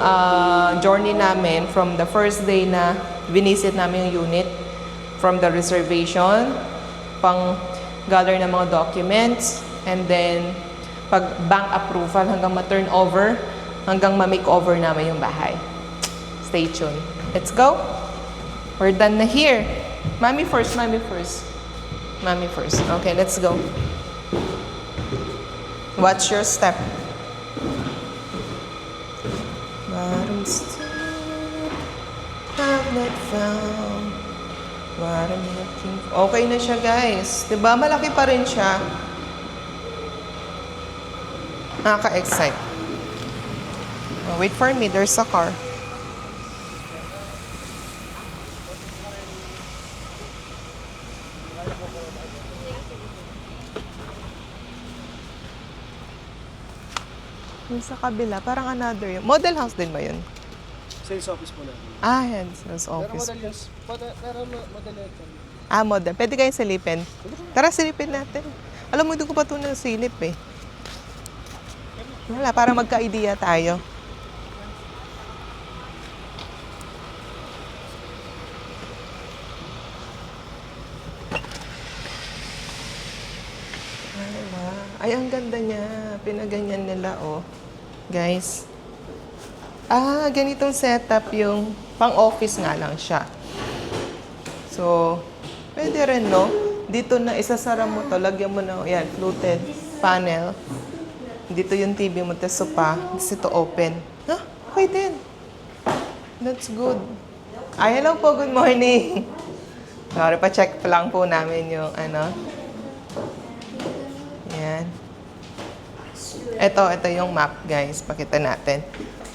journey namin from the first day na binisit namin yung unit. From the reservation, pang gather ng mga documents, and then pag bank approval hanggang ma-turn over, hanggang ma-make over namin yung bahay. Stay tuned. Let's go. We're done na here. Mommy first, mommy first. Mommy first. Okay, let's go. Watch your step. Bottom step, have not found what I'm looking for. Okay na siya guys. Diba? Malaki pa rin siya. Nakaka-excite. Oh, wait for me. There's a car. Yung sa kabila, parang another yun. Model house din ba yun? Sales office po natin. Ah, yan. Sales Pero office. model yun. Pero model yun. Ah, model. Pwede kayo silipin. Tara, silipin natin. Alam mo, hindi ko pa ito nasilip eh. Wala, para magka-idea tayo. Ay, ang ganda niya. Pinaganyan nila, oh. Guys. Ah, ganitong setup yung pang-office nga lang siya. So, pwede rin, no? Dito na isasara mo to. Lagyan mo na, yan, fluted panel. Dito yung TV mo, tas sopa. Tapos ito open. Huh? Okay din. That's good. Ay, hello po. Good morning. Sorry, pa-check pa lang po namin yung ano. Yan. Ito yung map, guys. Pakita natin.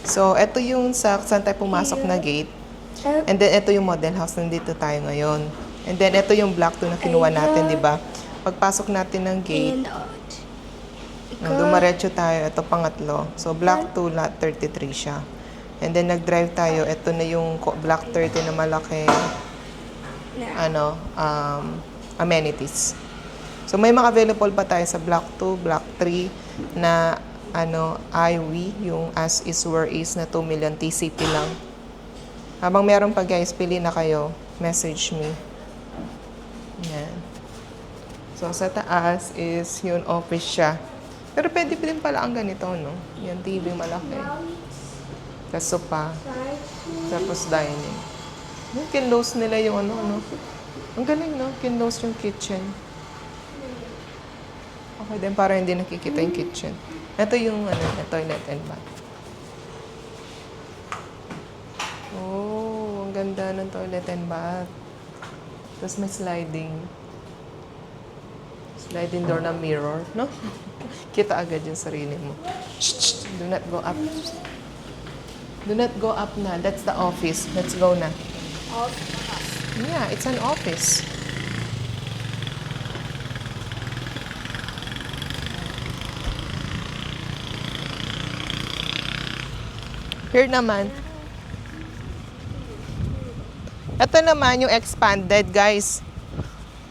So, ito yung saan tayo pumasok na gate. And then, ito yung model house. Nandito tayo ngayon. And then, ito yung block 2 na kinuha natin, di ba? Pagpasok natin ng gate, dumaretso tayo. Ito pangatlo. So, block 2, lot 33 siya. And then, nag-drive tayo. Ito na yung block 30 na malaki amenities. So, may mga available pa tayo sa block 2, block 3 na IWE, yung as is where is na 2 million TCP lang. Habang meron pa guys, pili na kayo. Message me. Yan. So, sa taas is yung office siya. Pero pwede din pala ang ganito, no? Yan, TV malaki. Tapos sopa. Tapos dining. Yung kinlose nila yung ano. Ang galing, no? Kinlose yung kitchen. Okay din, para hindi nakikita yung kitchen. Ito yung toilet and bath. Oh, ang ganda ng toilet and bath. Tapos may sliding door na mirror, no? Kita agad yung sarili mo. Shh, do not go up. Do not go up na. That's the office. Let's go na. Yeah, it's an office. Here naman. Ito naman yung expanded, guys.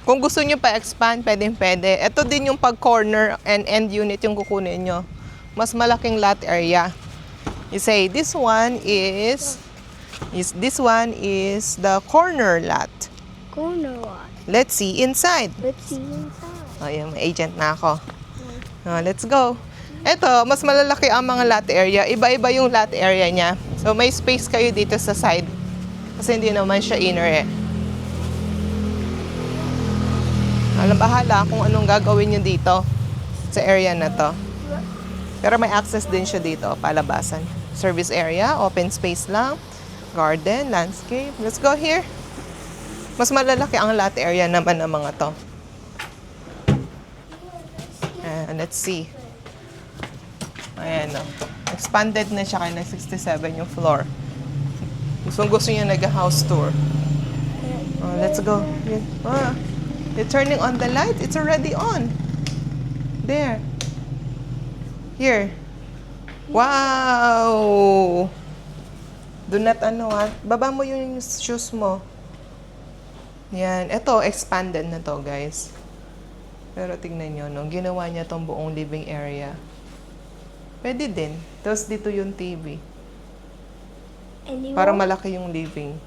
Kung gusto nyo pa-expand, pwede. Ito din yung pag-corner and end unit yung kukunin nyo. Mas malaking lot area. You say, this one is the corner lot. Corner lot. Let's see inside. Let's see inside. Oh, yung may agent na ako. Oh, let's go. Ito, mas malalaki ang mga lot area. Iba-iba yung lot area niya. So, may space kayo dito sa side. Kasi hindi naman siya inner eh. Bahala kung anong gagawin nyo dito sa area na to. Pero may access din siya dito, palabasan. Service area, open space lang. Garden, landscape. Let's go here. Mas malalaki ang lot area naman ng mga to. Let's see. Ayan, no. Expanded na siya kaya na 67 yung floor. Gusto niya nag-house tour. Oh, let's go. You're turning on the light? It's already on. There. Here. Wow! Do not baba mo yung shoes mo. Yan. Ito, expanded na to, guys. Pero tignan nyo, no? Ginawa niya tong buong living area. Pwede din. Tapos dito yung TV. Para malaki yung living.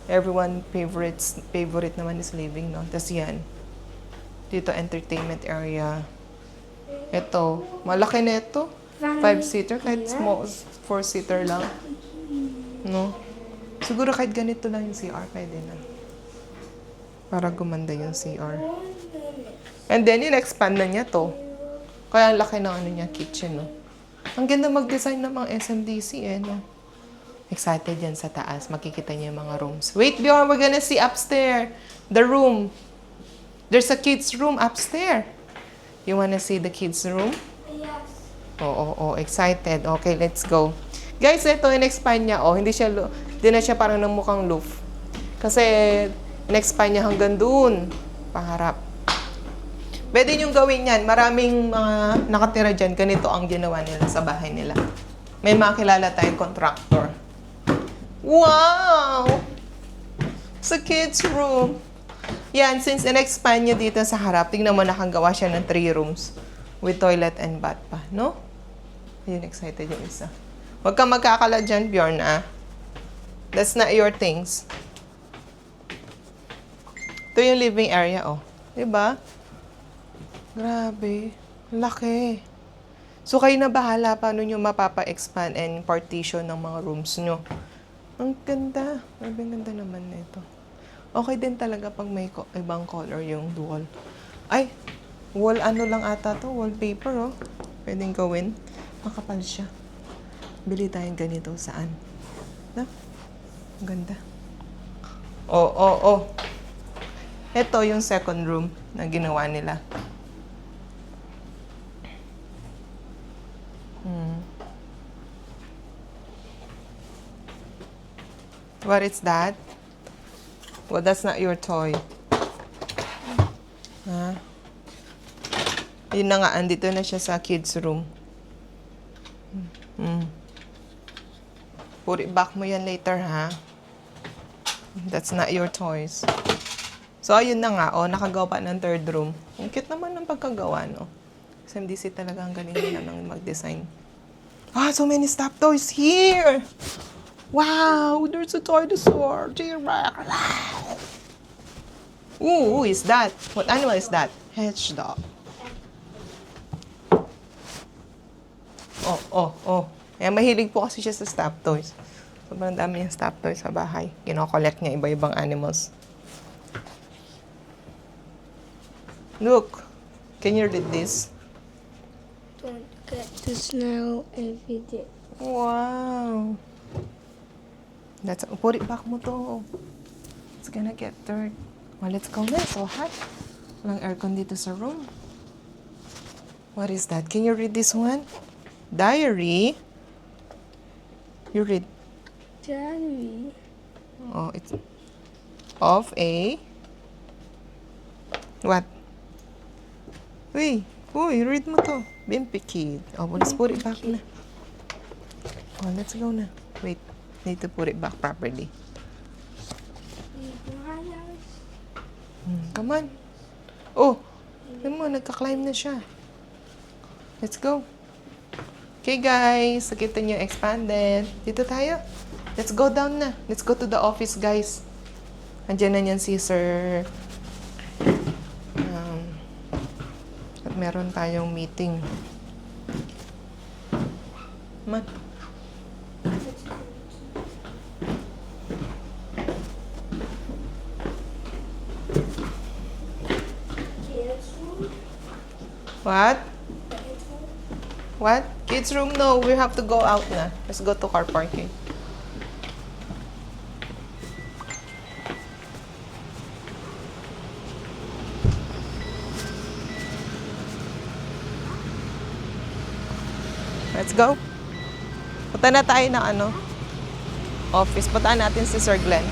Everyone favorite naman is living, no? Tapos yan. Dito, entertainment area. Ito. Malaki na ito. 5-seater. Kahit small, 4-seater lang. No? Siguro kahit ganito lang yung CR, pwede na. Para gumanda yung CR. And then, in-expand na niya to. Kaya ang laki ng niya, kitchen, no? Ang ganda mag-design ng mga SMDC, no? Excited yan sa taas. Makikita niya yung mga rooms. Wait, Bjorn, we're gonna see upstairs. The room. There's a kid's room upstairs. You wanna see the kid's room? Yes. Oo, excited. Okay, let's go. Guys, ito, in-expand niya, hindi na siya parang ng mukhang roof. Kasi, in-expand niya hanggang dun. Paharap. Pwede niyong gawin yan. Maraming mga nakatira dyan. Ganito ang ginawa nila sa bahay nila. May makilala tayong contractor. Wow! Sa kids' room. Yan, since in-expand niya dito sa harap, tingnan mo nakagawa siya ng 3 rooms with toilet and bath pa, no? Ayun, excited yung isa. Huwag kang magkakala dyan, Bjorn, ah. That's not your things. Ito yung living area, oh. Diba? Grabe. Laki. So, kayo na bahala paano nyo mapapa-expand and partition ng mga rooms nyo. Ang ganda. Grabe, ang ganda naman nito. Okay din talaga pag may ibang color yung wall. Ay, wall lang ata to. Wallpaper, oh. Pwedeng gawin. Makapal siya. Bili tayong ganito. Saan? Na? Ang ganda. Oh. Ito yung second room na ginawa nila. What is that? Well, that's not your toy. Ha? Yun na nga, andito na siya sa kids' room. Put it back mo yan later, ha? That's not your toys. So, ayun na nga, nakagawa pa ng third room. Ang cute naman ng pagkagawa, no? SMDC talaga ang galing nila ng mag-design. So many stop toys here! Wow! There's a dinosaur! T-Rex! Ooh, who is that? What animal is that? Hedgehog. Oh. Mahilig po kasi siya sa stop toys. Sobrang dami yung stop toys sa bahay. Kino-collect niya iba-ibang animals. Look. Can you read this? Don't get the snow every day. Wow. Put it back mo to. It's gonna get dirt. Well, let's go na. So hot. Walang aircon dito sa room. What is that? Can you read this one? Diary. You read. Daddy. Oh, it's of a... What? Uy, read mo to. Bimpy kid. Oh, let's put it back na. Oh, let's go na. Wait, need to put it back properly. Come on. Oh, yun mo, nagka-climb na siya. Let's go. Okay, guys. Nakita niyo expanded. Dito tayo. Let's go down na. Let's go to the office, guys. Andiyan na yan si Sir... at meron tayong meeting. Man. What? What? Kids room? No, we have to go out na. Let's go to car parking. Let's go. Punta na tayo ng ano, office. Puntaan natin si Sir Glenn.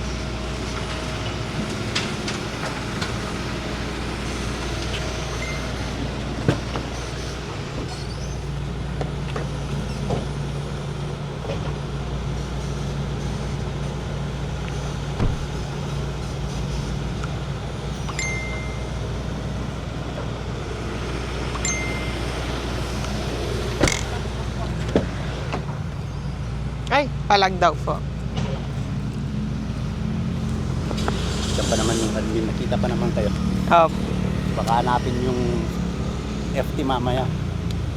Ay, palag daw po. Diyan pa naman yung admin, nakita pa naman kayo. Baka hanapin yung FT mamaya.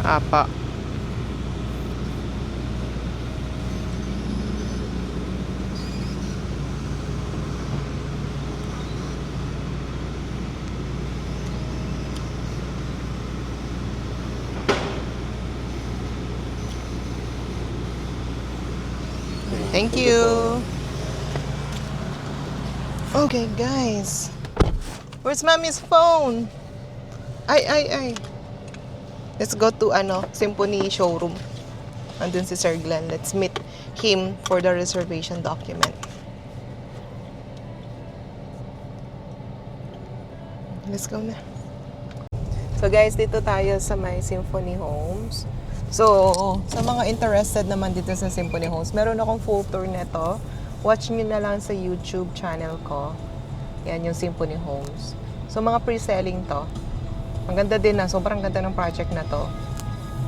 Apa. Thank you. Okay, guys. Where's mommy's phone? Ay. Let's go to Symphony showroom. Andun si Sir Glenn. Let's meet him for the reservation document. Let's go na. So guys, dito tayo sa may Symphony Homes. So, sa mga interested naman dito sa Symphony Homes, meron akong full tour nito. Watch nyo na lang sa YouTube channel ko. Yan yung Symphony Homes. So, mga pre-selling to. Ang ganda din na. Sobrang ganda ng project na to.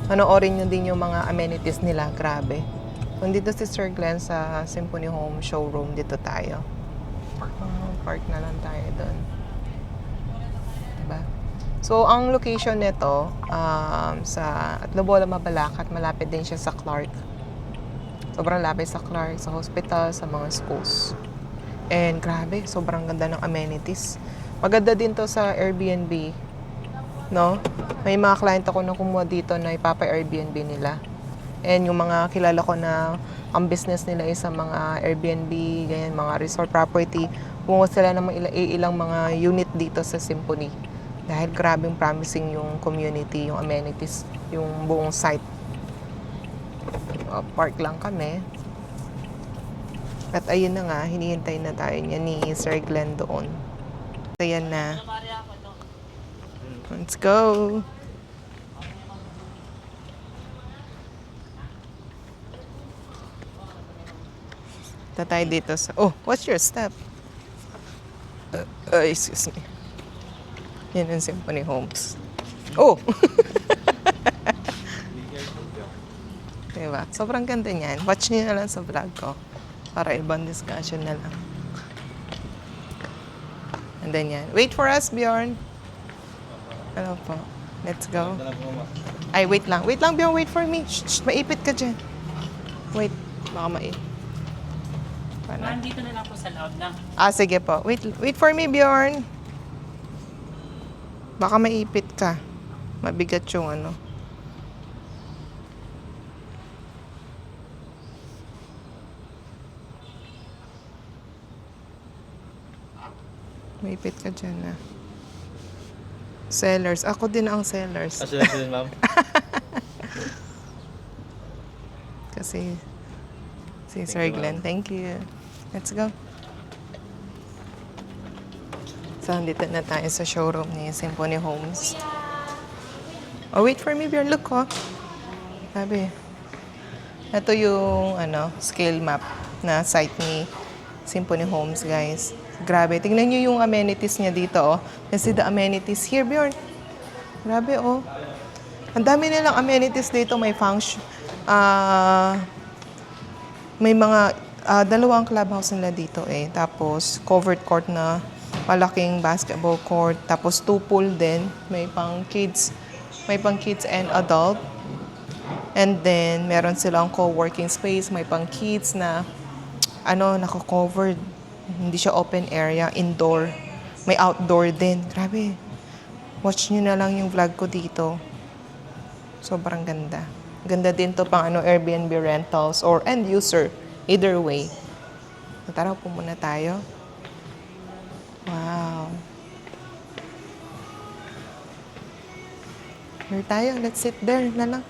Panoorin nyo din yung mga amenities nila. Grabe. Kung dito si Sir Glenn sa Symphony Home showroom, dito tayo. Park na lang tayo doon. Diba? So, ang location nito sa Atlabola, Mabalacat, malapit din siya sa Clark. Sobrang lapit sa Clark, sa hospital, sa mga schools. And grabe, sobrang ganda ng amenities. Maganda din to sa Airbnb. No? May mga client ako na kumuha dito na ipapa-Airbnb nila. And yung mga kilala ko na ang business nila is sa mga Airbnb, ganyan, mga resort property, kumuha sila ng ilang mga unit dito sa Symphony. Dahil grabing promising yung community, yung amenities, yung buong site. Park lang kami. At ayun na nga, hinihintay na tayo niya ni Sir Glenn doon. Ayan na. Let's go! Punta tayo dito sa... Oh, what's your step? Excuse me. Yan yung Symphony Homes. Oh! Diba? Sobrang ganda niyan. Watch niyo na lang sa vlog ko. Para ibang discussion na lang. And then yan. Wait for us, Bjorn. Hello po. Let's go. Ay, wait lang. Wait lang, Bjorn. Wait for me. Shh, maipit ka dyan. Wait. Baka maipit. Nandito na lang po sa loob na. Sige po. Wait for me, Bjorn. Baka maipit ka. Mabigat yung ano. Maipit ka dyan na. Sellers. Ako din ang sellers. Asya din, ma'am. Kasi si Sir Glenn. Thank you. Let's go. So, dito na tayo sa showroom ni Symphony Homes. Oh, wait for me, Bjorn. Look, oh. Sabi. Ito yung, scale map na site ni Symphony Homes, guys. Grabe. Tingnan nyo yung amenities niya dito, oh. Kasi the amenities here, Bjorn. Grabe, oh. Ang dami nilang amenities dito. May function. May mga, dalawang clubhouse nila dito, eh. Tapos, covered court na malaking basketball court. Tapos, 2 pool din. May pang kids. May pang kids and adult. And then, meron silang co-working space. May pang kids na, nako-covered. Hindi siya open area, indoor. May outdoor din. Grabe. Watch nyo na lang yung vlog ko dito. Sobrang ganda. Ganda din to pang Airbnb rentals or end user. Either way. Tara po muna tayo. Wow. Here tayo. Let's sit there na lang.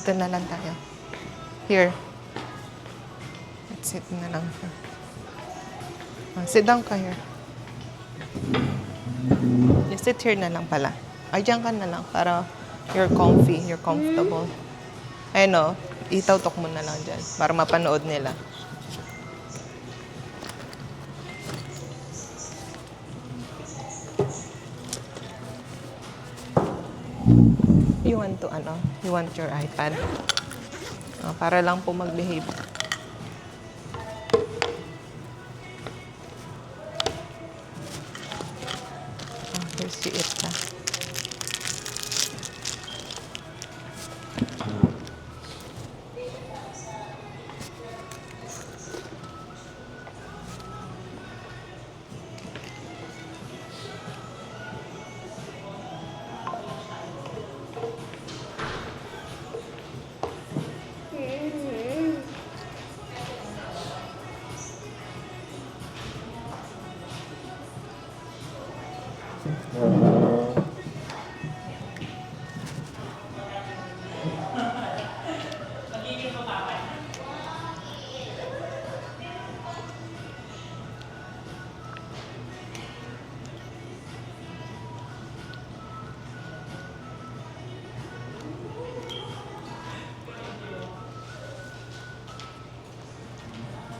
Dito na lang tayo. Here. Let's sit na lang siya. Sit down ka here. Just sit here na lang pala. Ay, dyan ka na lang para you're comfy, you're comfortable. Ayun o, itautok mo na lang dyan para mapanood nila. You want your iPad? Para lang po mag-behave. Here's your ita.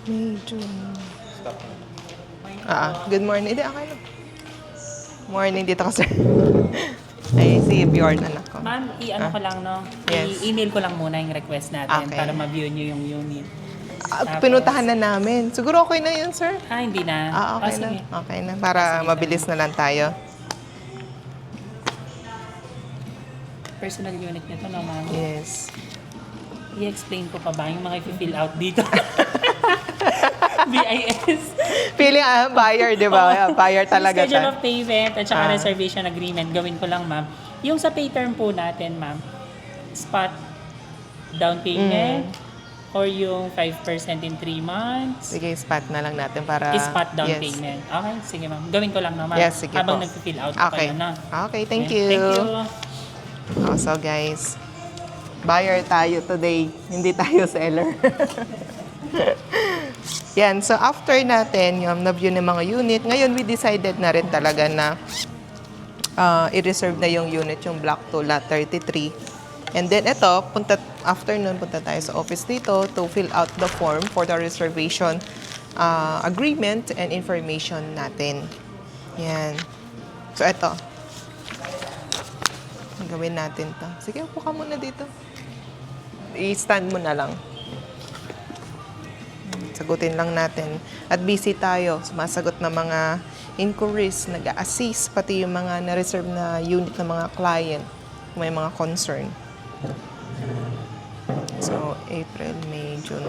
Medyo. Good morning. Hindi, okay lang. Morning dito ka, sir. I see if you're anak ko. Ma'am, i-ano ko lang, no? Yes. I-email ko lang muna yung request natin Okay. para ma-view nyo yung unit. Tapos- Pinuntahan na namin. Siguro okay na yun, sir? Hindi na. Okay na. Sige. Okay na. Para Sige, mabilis na lang tayo. Personal unit nito, no, ma'am? Yes. I-explain ko pa ba yung mga i-fill out dito? BIS. Feeling buyer, di ba? Buyer talaga Schedule siya. of payment at saka reservation agreement. Gawin ko lang, ma'am. Yung sa pay term po natin, ma'am, spot down payment or yung 5% in 3 months. Sige, spot na lang natin para... Spot down Yes. payment. Okay, sige ma'am. Gawin ko lang na, ma'am. Yes, sige Habang po. nag-fill out Okay. pa yun, na. Okay, thank Okay, you. Thank you. So guys, buyer tayo today, hindi tayo seller. Yan, so after natin yung na-view ng mga unit, ngayon we decided na rin talaga na i-reserve na yung unit, yung Block 2, Lot 33. And then ito, after nun, punta tayo sa office dito to fill out the form for the reservation agreement and information natin. Yan. So ito, gawin natin to. Sige, upo ka muna dito. I-stand mo na lang. Sagutin lang natin. At busy tayo. Sumasagot ng mga inquiries, nag-assist, pati yung mga na-reserve na unit ng mga client kung may mga concern. So, April, May, June.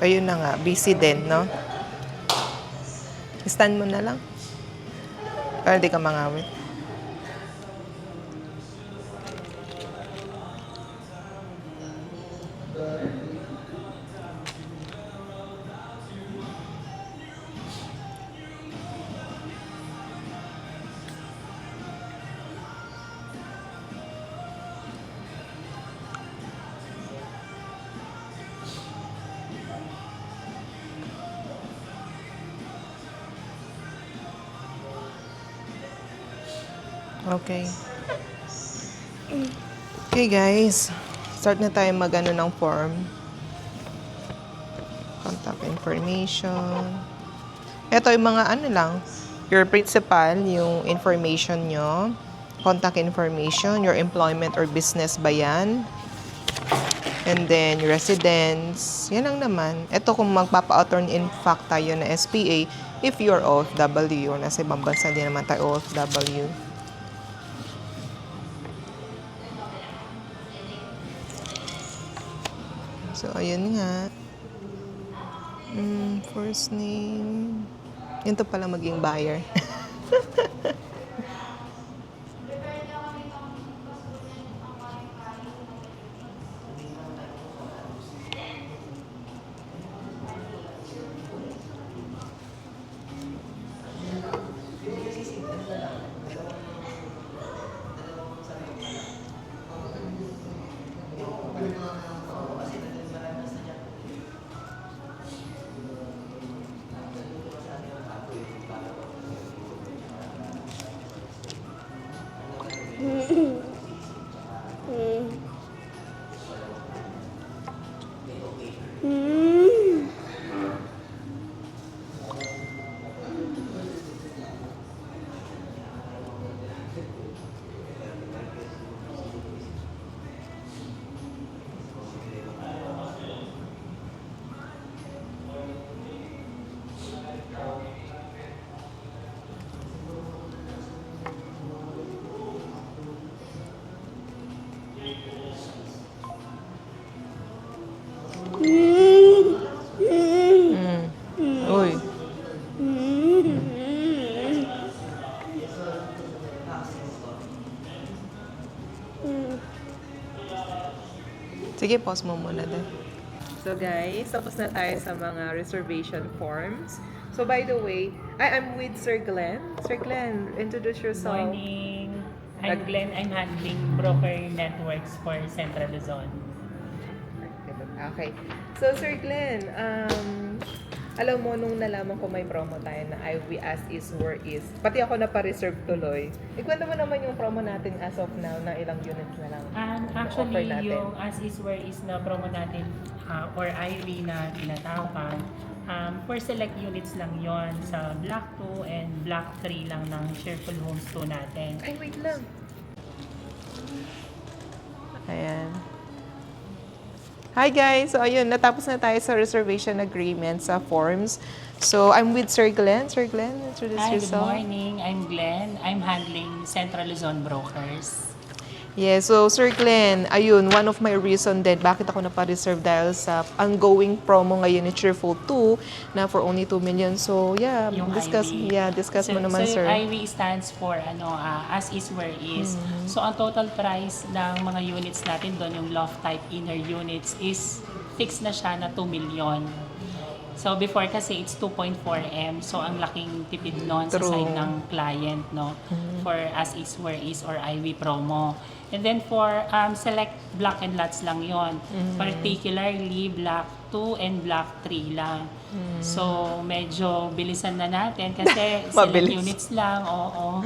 Ayun na nga, busy din, no? Stand mo na lang. Para di ka mangawit. Okay. Okay guys, start na tayo mag-ano ng form. Contact information. Ito yung mga ano lang, your principal, yung information nyo, contact information, your employment or business ba yan? And then, your residence. Yan lang naman. Ito kung magpapa-author in fact tayo na SPA, if you're OFW or nasa ibang bansa, hindi naman tayo OFW. So, ayun nga. First name. Yun to pala maging buyer. Uy. Sige, pause mo muna din. So guys, tapos na tayo sa mga reservation forms. So by the way, I'm with Sir Glenn. Sir Glenn, introduce yourself. Morning. I'm Glenn. I'm handling broker networks for Central Luzon. Okay. So Sir Glenn, alam mo nung nalaman ko may promo tayo na we as is where is. Pati ako na pa-reserve tuloy. Ikwento mo naman yung promo natin as of now na ilang units na lang. Actually, offer natin. yung as is where is na promo natin or IV na tinatawag, for select units lang yon sa Block 2 and Block 3 lang ng Cheerful Homes 2 natin. Ay, wait lang. Ayan. Hi guys! So ayun, natapos na tayo sa reservation agreement sa forms. So I'm with Sir Glenn. Sir Glenn, introduce Hi, good yourself. morning. I'm Glenn. I'm handling Central Luzon Brokers. Yeah, so Sir Glenn, ayun, one of my reason din bakit ako napa-reserve dahil sa ongoing promo ngayon ni Cheerful 2 na for only 2 million. So yeah, Yung discuss IV. mo naman, so sir. yung IV stands for as is where is. So ang total price ng mga units natin doon, yung loft type inner units is fixed na siya na 2 million. So before kasi it's 2.4M. So ang laking tipid noon sa True. side ng client, no? For as is where is or IV promo. And then for select block and lots lang yon. Particularly block 2 and block 3 lang. So medyo bilisan na natin kasi select Mabilis. units lang, oo.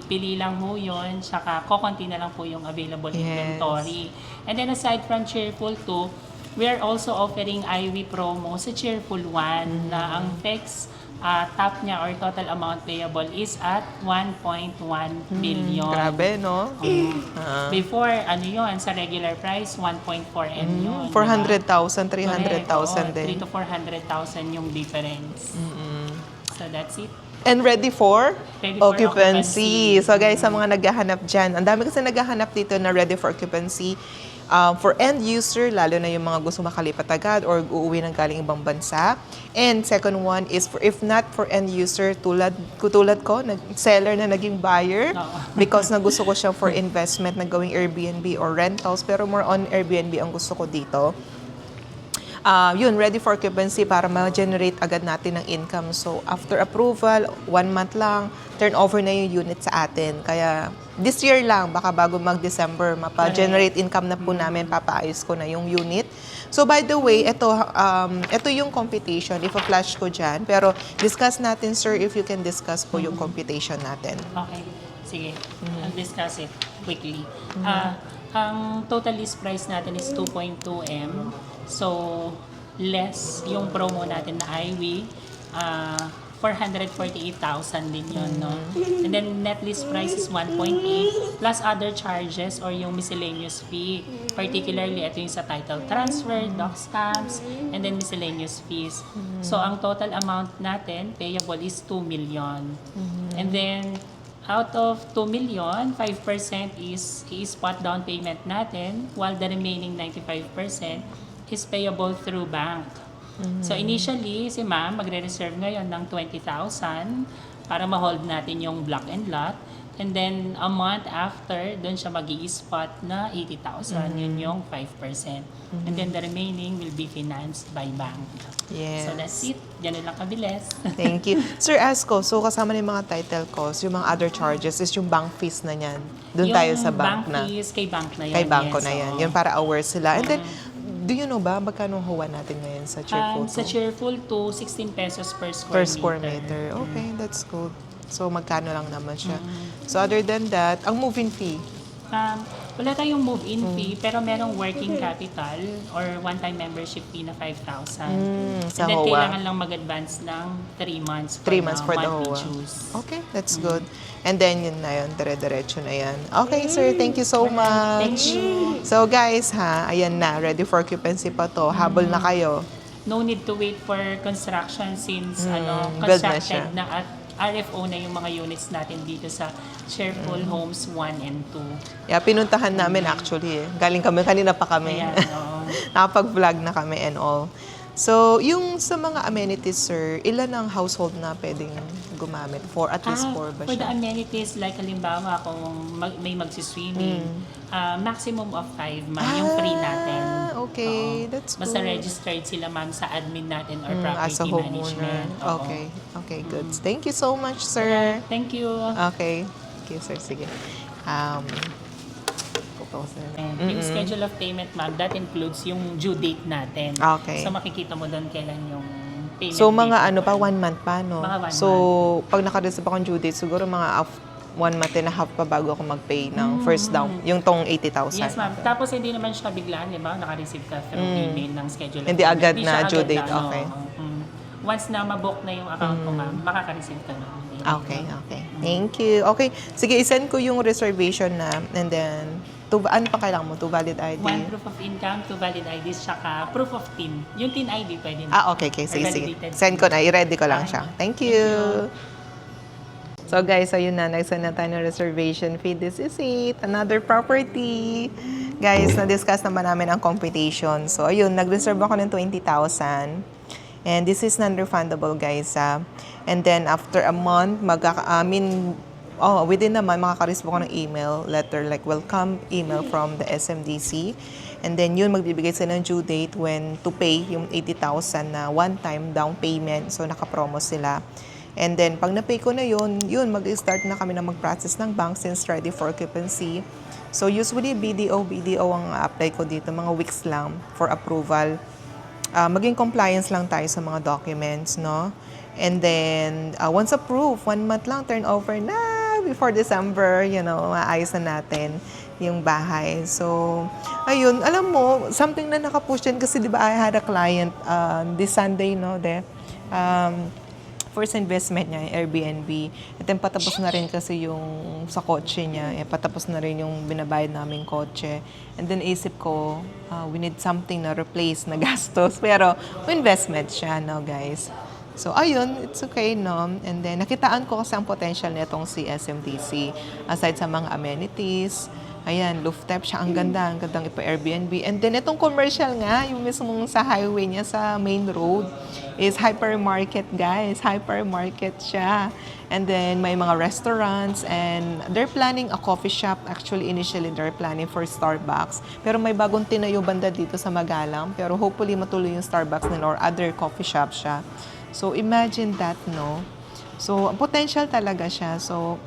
Pili lang ho yun. Tsaka kokonti na lang po yung available Yes. inventory. And then aside from Cheerful 2, we are also offering IV promo sa Cheerful 1 na ang fixed top niya or total amount payable is at 1.1 billion. Grabe, no? Before, yun, sa regular price, 1.4M yun. 400,000, 300,000 din. 3 to 400,000 yung difference. So that's it. And ready for? Ready for occupancy. So guys, sa mga naghahanap dyan, ang dami kasi naghahanap dito na ready for occupancy. For end user, lalo na yung mga gusto makalipat agad or uuwi ng galing ibang bansa. And second one is, if not for end user, tulad ko, seller na naging buyer because na gusto ko siya for investment na gawing Airbnb or rentals. Pero more on Airbnb ang gusto ko dito. Yun, ready for occupancy para ma-generate agad natin ng income. So, after approval, 1 month lang, turnover na yung unit sa atin. Kaya, this year lang, baka bago mag-December, mapa-generate income na po namin, papaayos ko na yung unit. So, by the way, ito yung computation. Ipa-flash ko dyan. Pero, discuss natin, sir, if you can discuss po yung computation natin. Okay. Sige. I'll discuss it quickly. Ang total list price natin is 2.2M. So, less yung promo natin na IV. 448,000 din yun, no? And then, net list price is 1.8 plus other charges or yung miscellaneous fee. Particularly, ito yung sa title transfer, doc stamps, and then miscellaneous fees. So, ang total amount natin payable is 2 million. And then, out of 2 million, 5% is spot down payment natin, while the remaining 95% is payable through bank. So initially, si ma'am magre-reserve ngayon ng 20,000 para ma-hold natin yung block and lot. And then, a month after, doon siya mag-i-spot na 80,000. Yun yung 5%. And then, the remaining will be financed by bank. Yes. So, that's it. Ganun lang kabilis. Thank you. Sir, ask ko, so kasama ng mga title costs, yung mga other charges, is yung bank fees na yan. Doon tayo sa bank na. Yung bank fees, kay bank na yan. Kay banko yes, na yan. oo. Yun para aware sila. And then, do you know ba, magkano huwa natin ngayon sa Cheerful? Sa Cheerful to 16 pesos per square Per square meter. meter. Okay, that's good. So, magkano lang naman siya. So, other than that, ang move-in fee. Wala tayong move-in fee, pero merong working capital or one-time membership fee na 5,000. Sa And then, HOA. kailangan lang mag-advance ng 3 months for 3 months for the monthly HOA. dues. Okay, that's good. And then, yun na yun. Dire-diretso na yan. Okay, sir. Thank you so much. Thank you. So, guys, ayan na. Ready for occupancy pa to. Habol na kayo. No need to wait for construction since build na siya. constructed na at RFO na yung mga units natin dito sa Cheerful Homes 1 and 2. Yeah, pinuntahan namin actually. Galing kami, kanina pa kami. Ayan, oo. Nakapag-vlog na kami and all. So, yung sa mga amenities, sir, ilan ang household na pwedeng gumamit? At least 4 ba For the siya? amenities, like halimbawa kung may magsiswimming, maximum of 5 man yung free natin. Okay, Oo. that's Basta good. registered sila ma'am sa admin natin or As a property homeowner. management. Oo. Okay. Okay, good. Thank you so much, sir. Thank you. Okay. Thank you, sir. Sige. Proposal. And yung schedule of payment, ma'am, that includes yung due date natin. Okay. So makikita mo doon kailan yung payment So, date mga natin. ano pa, 1 month pa, no? Mga 1 So, pag naka-reserve akong due date, siguro mga 1 month and a half pa bago ako mag-pay ng first down, yung tong 80,000. Yes, ma'am. Tapos hindi naman siya biglaan, di ba? Naka-receive ka through email ng schedule. of Hindi payment. agad Hindi na siya due agad date, na, okay. Once na mabook na yung account ko, ma'am, makaka-receive ka na. Okay, okay. Thank you. Okay, sige, isend ko yung reservation na, and then, ano pa kailangan mo? 2 valid ID? 1 proof of income, 2 valid IDs, tsaka proof of TIN. Yung TIN ID pwede na. Okay, okay. Sige, sige. Validated. Send ko na. I-ready ko lang Okay. siya. Thank you. So guys, ayun na. Nagsend na tayo ng reservation fee. This is it. Another property. Guys, na-discuss naman namin ang computation. So ayun, nag-reserve ako ng 20,000. And this is non-refundable, guys. And then after a month, within a month, makaka-receive ako ng email, letter, like welcome email from the SMDC. And then yun, magbibigay sila ng due date when to pay yung 80,000 na one-time down payment. So naka-promo sila. And then, pag na-pay ko na yun, mag-start na kami na mag-process ng bank since ready for occupancy. So, usually, BDO ang apply ko dito, mga weeks lang for approval. Maging compliance lang tayo sa mga documents, no? And then, once approved, 1 month lang, turnover na before December, maayos na natin yung bahay. So, ayun, alam mo, something na nakapush din kasi, di ba, I had a client this Sunday, no, first investment niya, Airbnb. At then patapos na rin kasi yung sa kotse niya. Patapos na rin yung binabayad naming kotse. And then isip ko, we need something na replace na gastos. Pero investment siya, no, guys. So, ayun, it's okay, no? And then, nakitaan ko kasi ang potential nitong si SMDC. Aside sa mga amenities, ayan, rooftop siya. Ang gandang ipa-Airbnb. And then, itong commercial nga, yung mismong sa highway niya, sa main road, is hypermarket, guys. Hypermarket siya. And then, may mga restaurants and they're planning a coffee shop. Actually, initially, they're planning for Starbucks. Pero may bagong tinayo banda dito sa Magalang. Pero hopefully, matuloy yung Starbucks nila or other coffee shop siya. So, imagine that, no? So, potential talaga siya. So,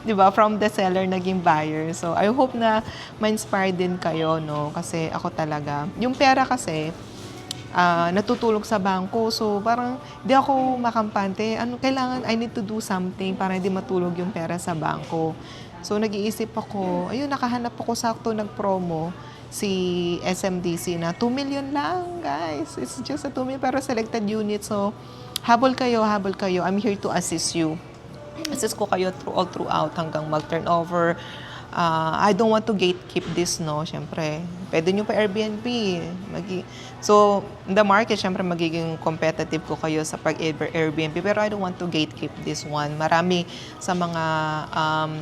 di ba, from the seller naging buyer. So, I hope na ma-inspire din kayo, no? Kasi ako talaga, yung pera kasi, natutulog sa bangko. So, parang di ako makampante. Kailangan, I need to do something para hindi matulog yung pera sa bangko. So, nag-iisip ako, ayun, nakahanap ako sakto nag-promo si SMDC na 2 million lang, guys. It's just a 2 million pero selected unit. So, habol kayo. I'm here to assist you. Assist ko kayo all throughout hanggang mag-turnover. I don't want to gatekeep this, no? Siyempre, pwede nyo pa Airbnb. So, in the market, siyempre, magiging competitive ko kayo sa pag-Airbnb. Pero I don't want to gatekeep this one. Marami sa mga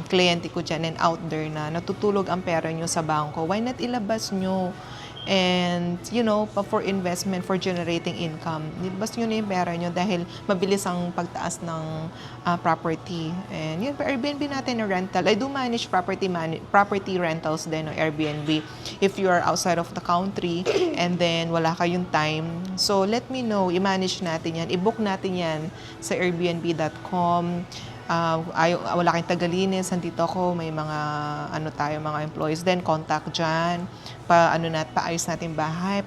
kliyente ko dyan and out there na natutulog ang pera nyo sa bangko. Why not ilabas nyo? and for investment, for generating income. Basta nyo na yung pera nyo dahil mabilis ang pagtaas ng property. And yun, Airbnb natin na rental. I do manage property rentals din, no, Airbnb. If you are outside of the country and then wala kayong time, so let me know, i-manage natin yan, i-book natin yan sa airbnb.com. Wala kayong tagalinis, nandito ako, may mga mga employees din, contact dyan, paayos natin bahay,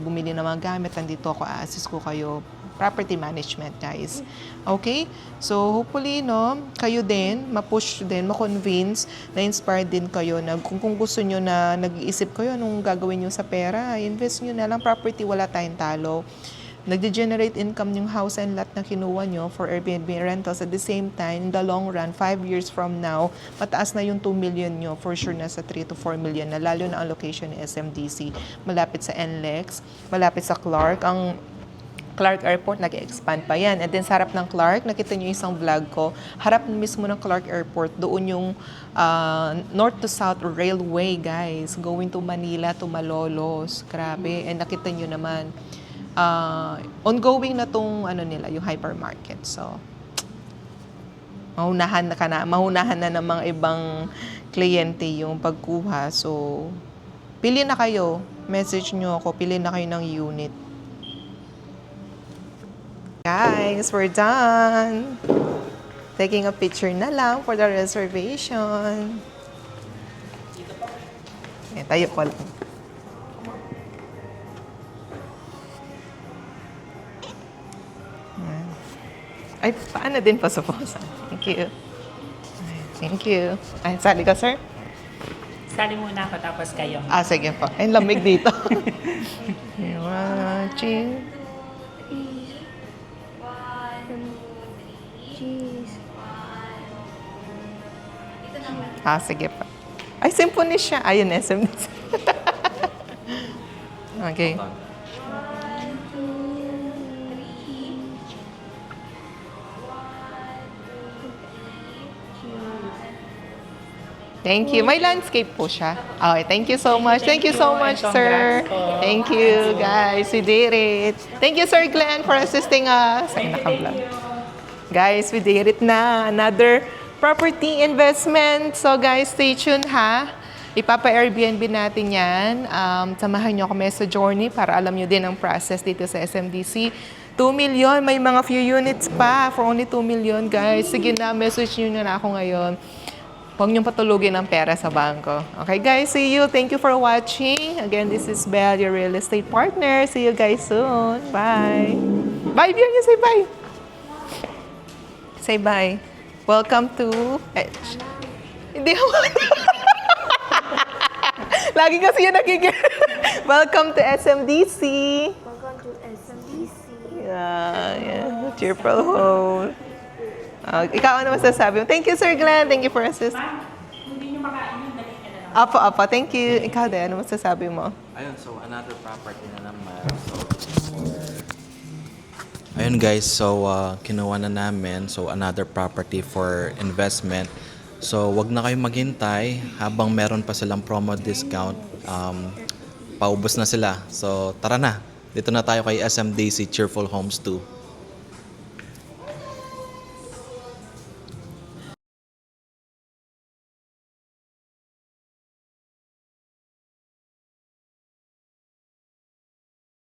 bumili ng mga gamit, nandito ako, assist ko kayo. Property management, guys. Okay? So, hopefully, kayo din, ma-push din, ma-convince, na-inspire din kayo na kung gusto nyo na nag-iisip kayo anong gagawin nyo sa pera, invest nyo na lang property, wala tayong talo. Nag-generate income yung house and lot na kinuha nyo for Airbnb rentals. At the same time, in the long run, 5 years from now, mataas na yung 2 million nyo. For sure, nasa 3 to 4 million na. Lalo na ang location ni SMDC. Malapit sa NLEX, malapit sa Clark. Ang Clark Airport, nag-expand pa yan. And then sa harap ng Clark, nakita nyo isang vlog ko, harap mismo ng Clark Airport, doon yung north to south railway, guys. Going to Manila, to Malolos. Grabe. And nakita nyo naman, ongoing na tong yung hypermarket. So, mahunahan na ng mga ibang kliyente yung pagkuha. So, pili na kayo. Message nyo ako, pili na kayo ng unit. Guys, we're done. Taking a picture na lang for the reservation. Tayo po lang. Ay, paano din pa sa posa? Thank you. Thank you. Ay, sali ka, sir? Sali muna ako tapos kayo. Sige po. Ay, lamig dito. Watching. Sige pa. Ay, symphony siya. Ayun, SMDC. Okay. Thank you. May landscape po siya. Okay, thank you so much. Thank you so much, sir. Thank you, guys. We did it. Thank you, Sir Glenn, for assisting us. Ay, naka-vlog. Guys, we did it na. Another property investment. So, guys, stay tuned, ha? Ipapa-Airbnb natin yan. Samahan nyo kami sa journey para alam nyo din ang process dito sa SMDC. 2 million. May mga few units pa for only 2 million, guys. Sige na, message nyo na ako ngayon. Huwag niyong patulugin ang pera sa bangko. Okay, guys, see you. Thank you for watching. Again, this is Belle, your real estate partner. See you guys soon. Bye. Bye, Bjorn. Say bye. Say bye. Welcome to... Hindi ako... Lagi kasi yun nagiging... Welcome to SMDC. Welcome to SMDC. Yeah. Cheerful home. Ikaw ano masasabi mo? Thank you, Sir Glenn. Thank you for assist. Hindi nyo makain yun, dali ka na lang. Apo. Thank you. Ikaw din, ano masasabi mo? Ayun, so another property na naman. Ayun guys, so kinuha na namin. So another property for investment. So wag na kayong maghintay habang meron pa silang promo discount. Paubos na sila. So tara na. Dito na tayo kay SMDC Cheerful Homes 2.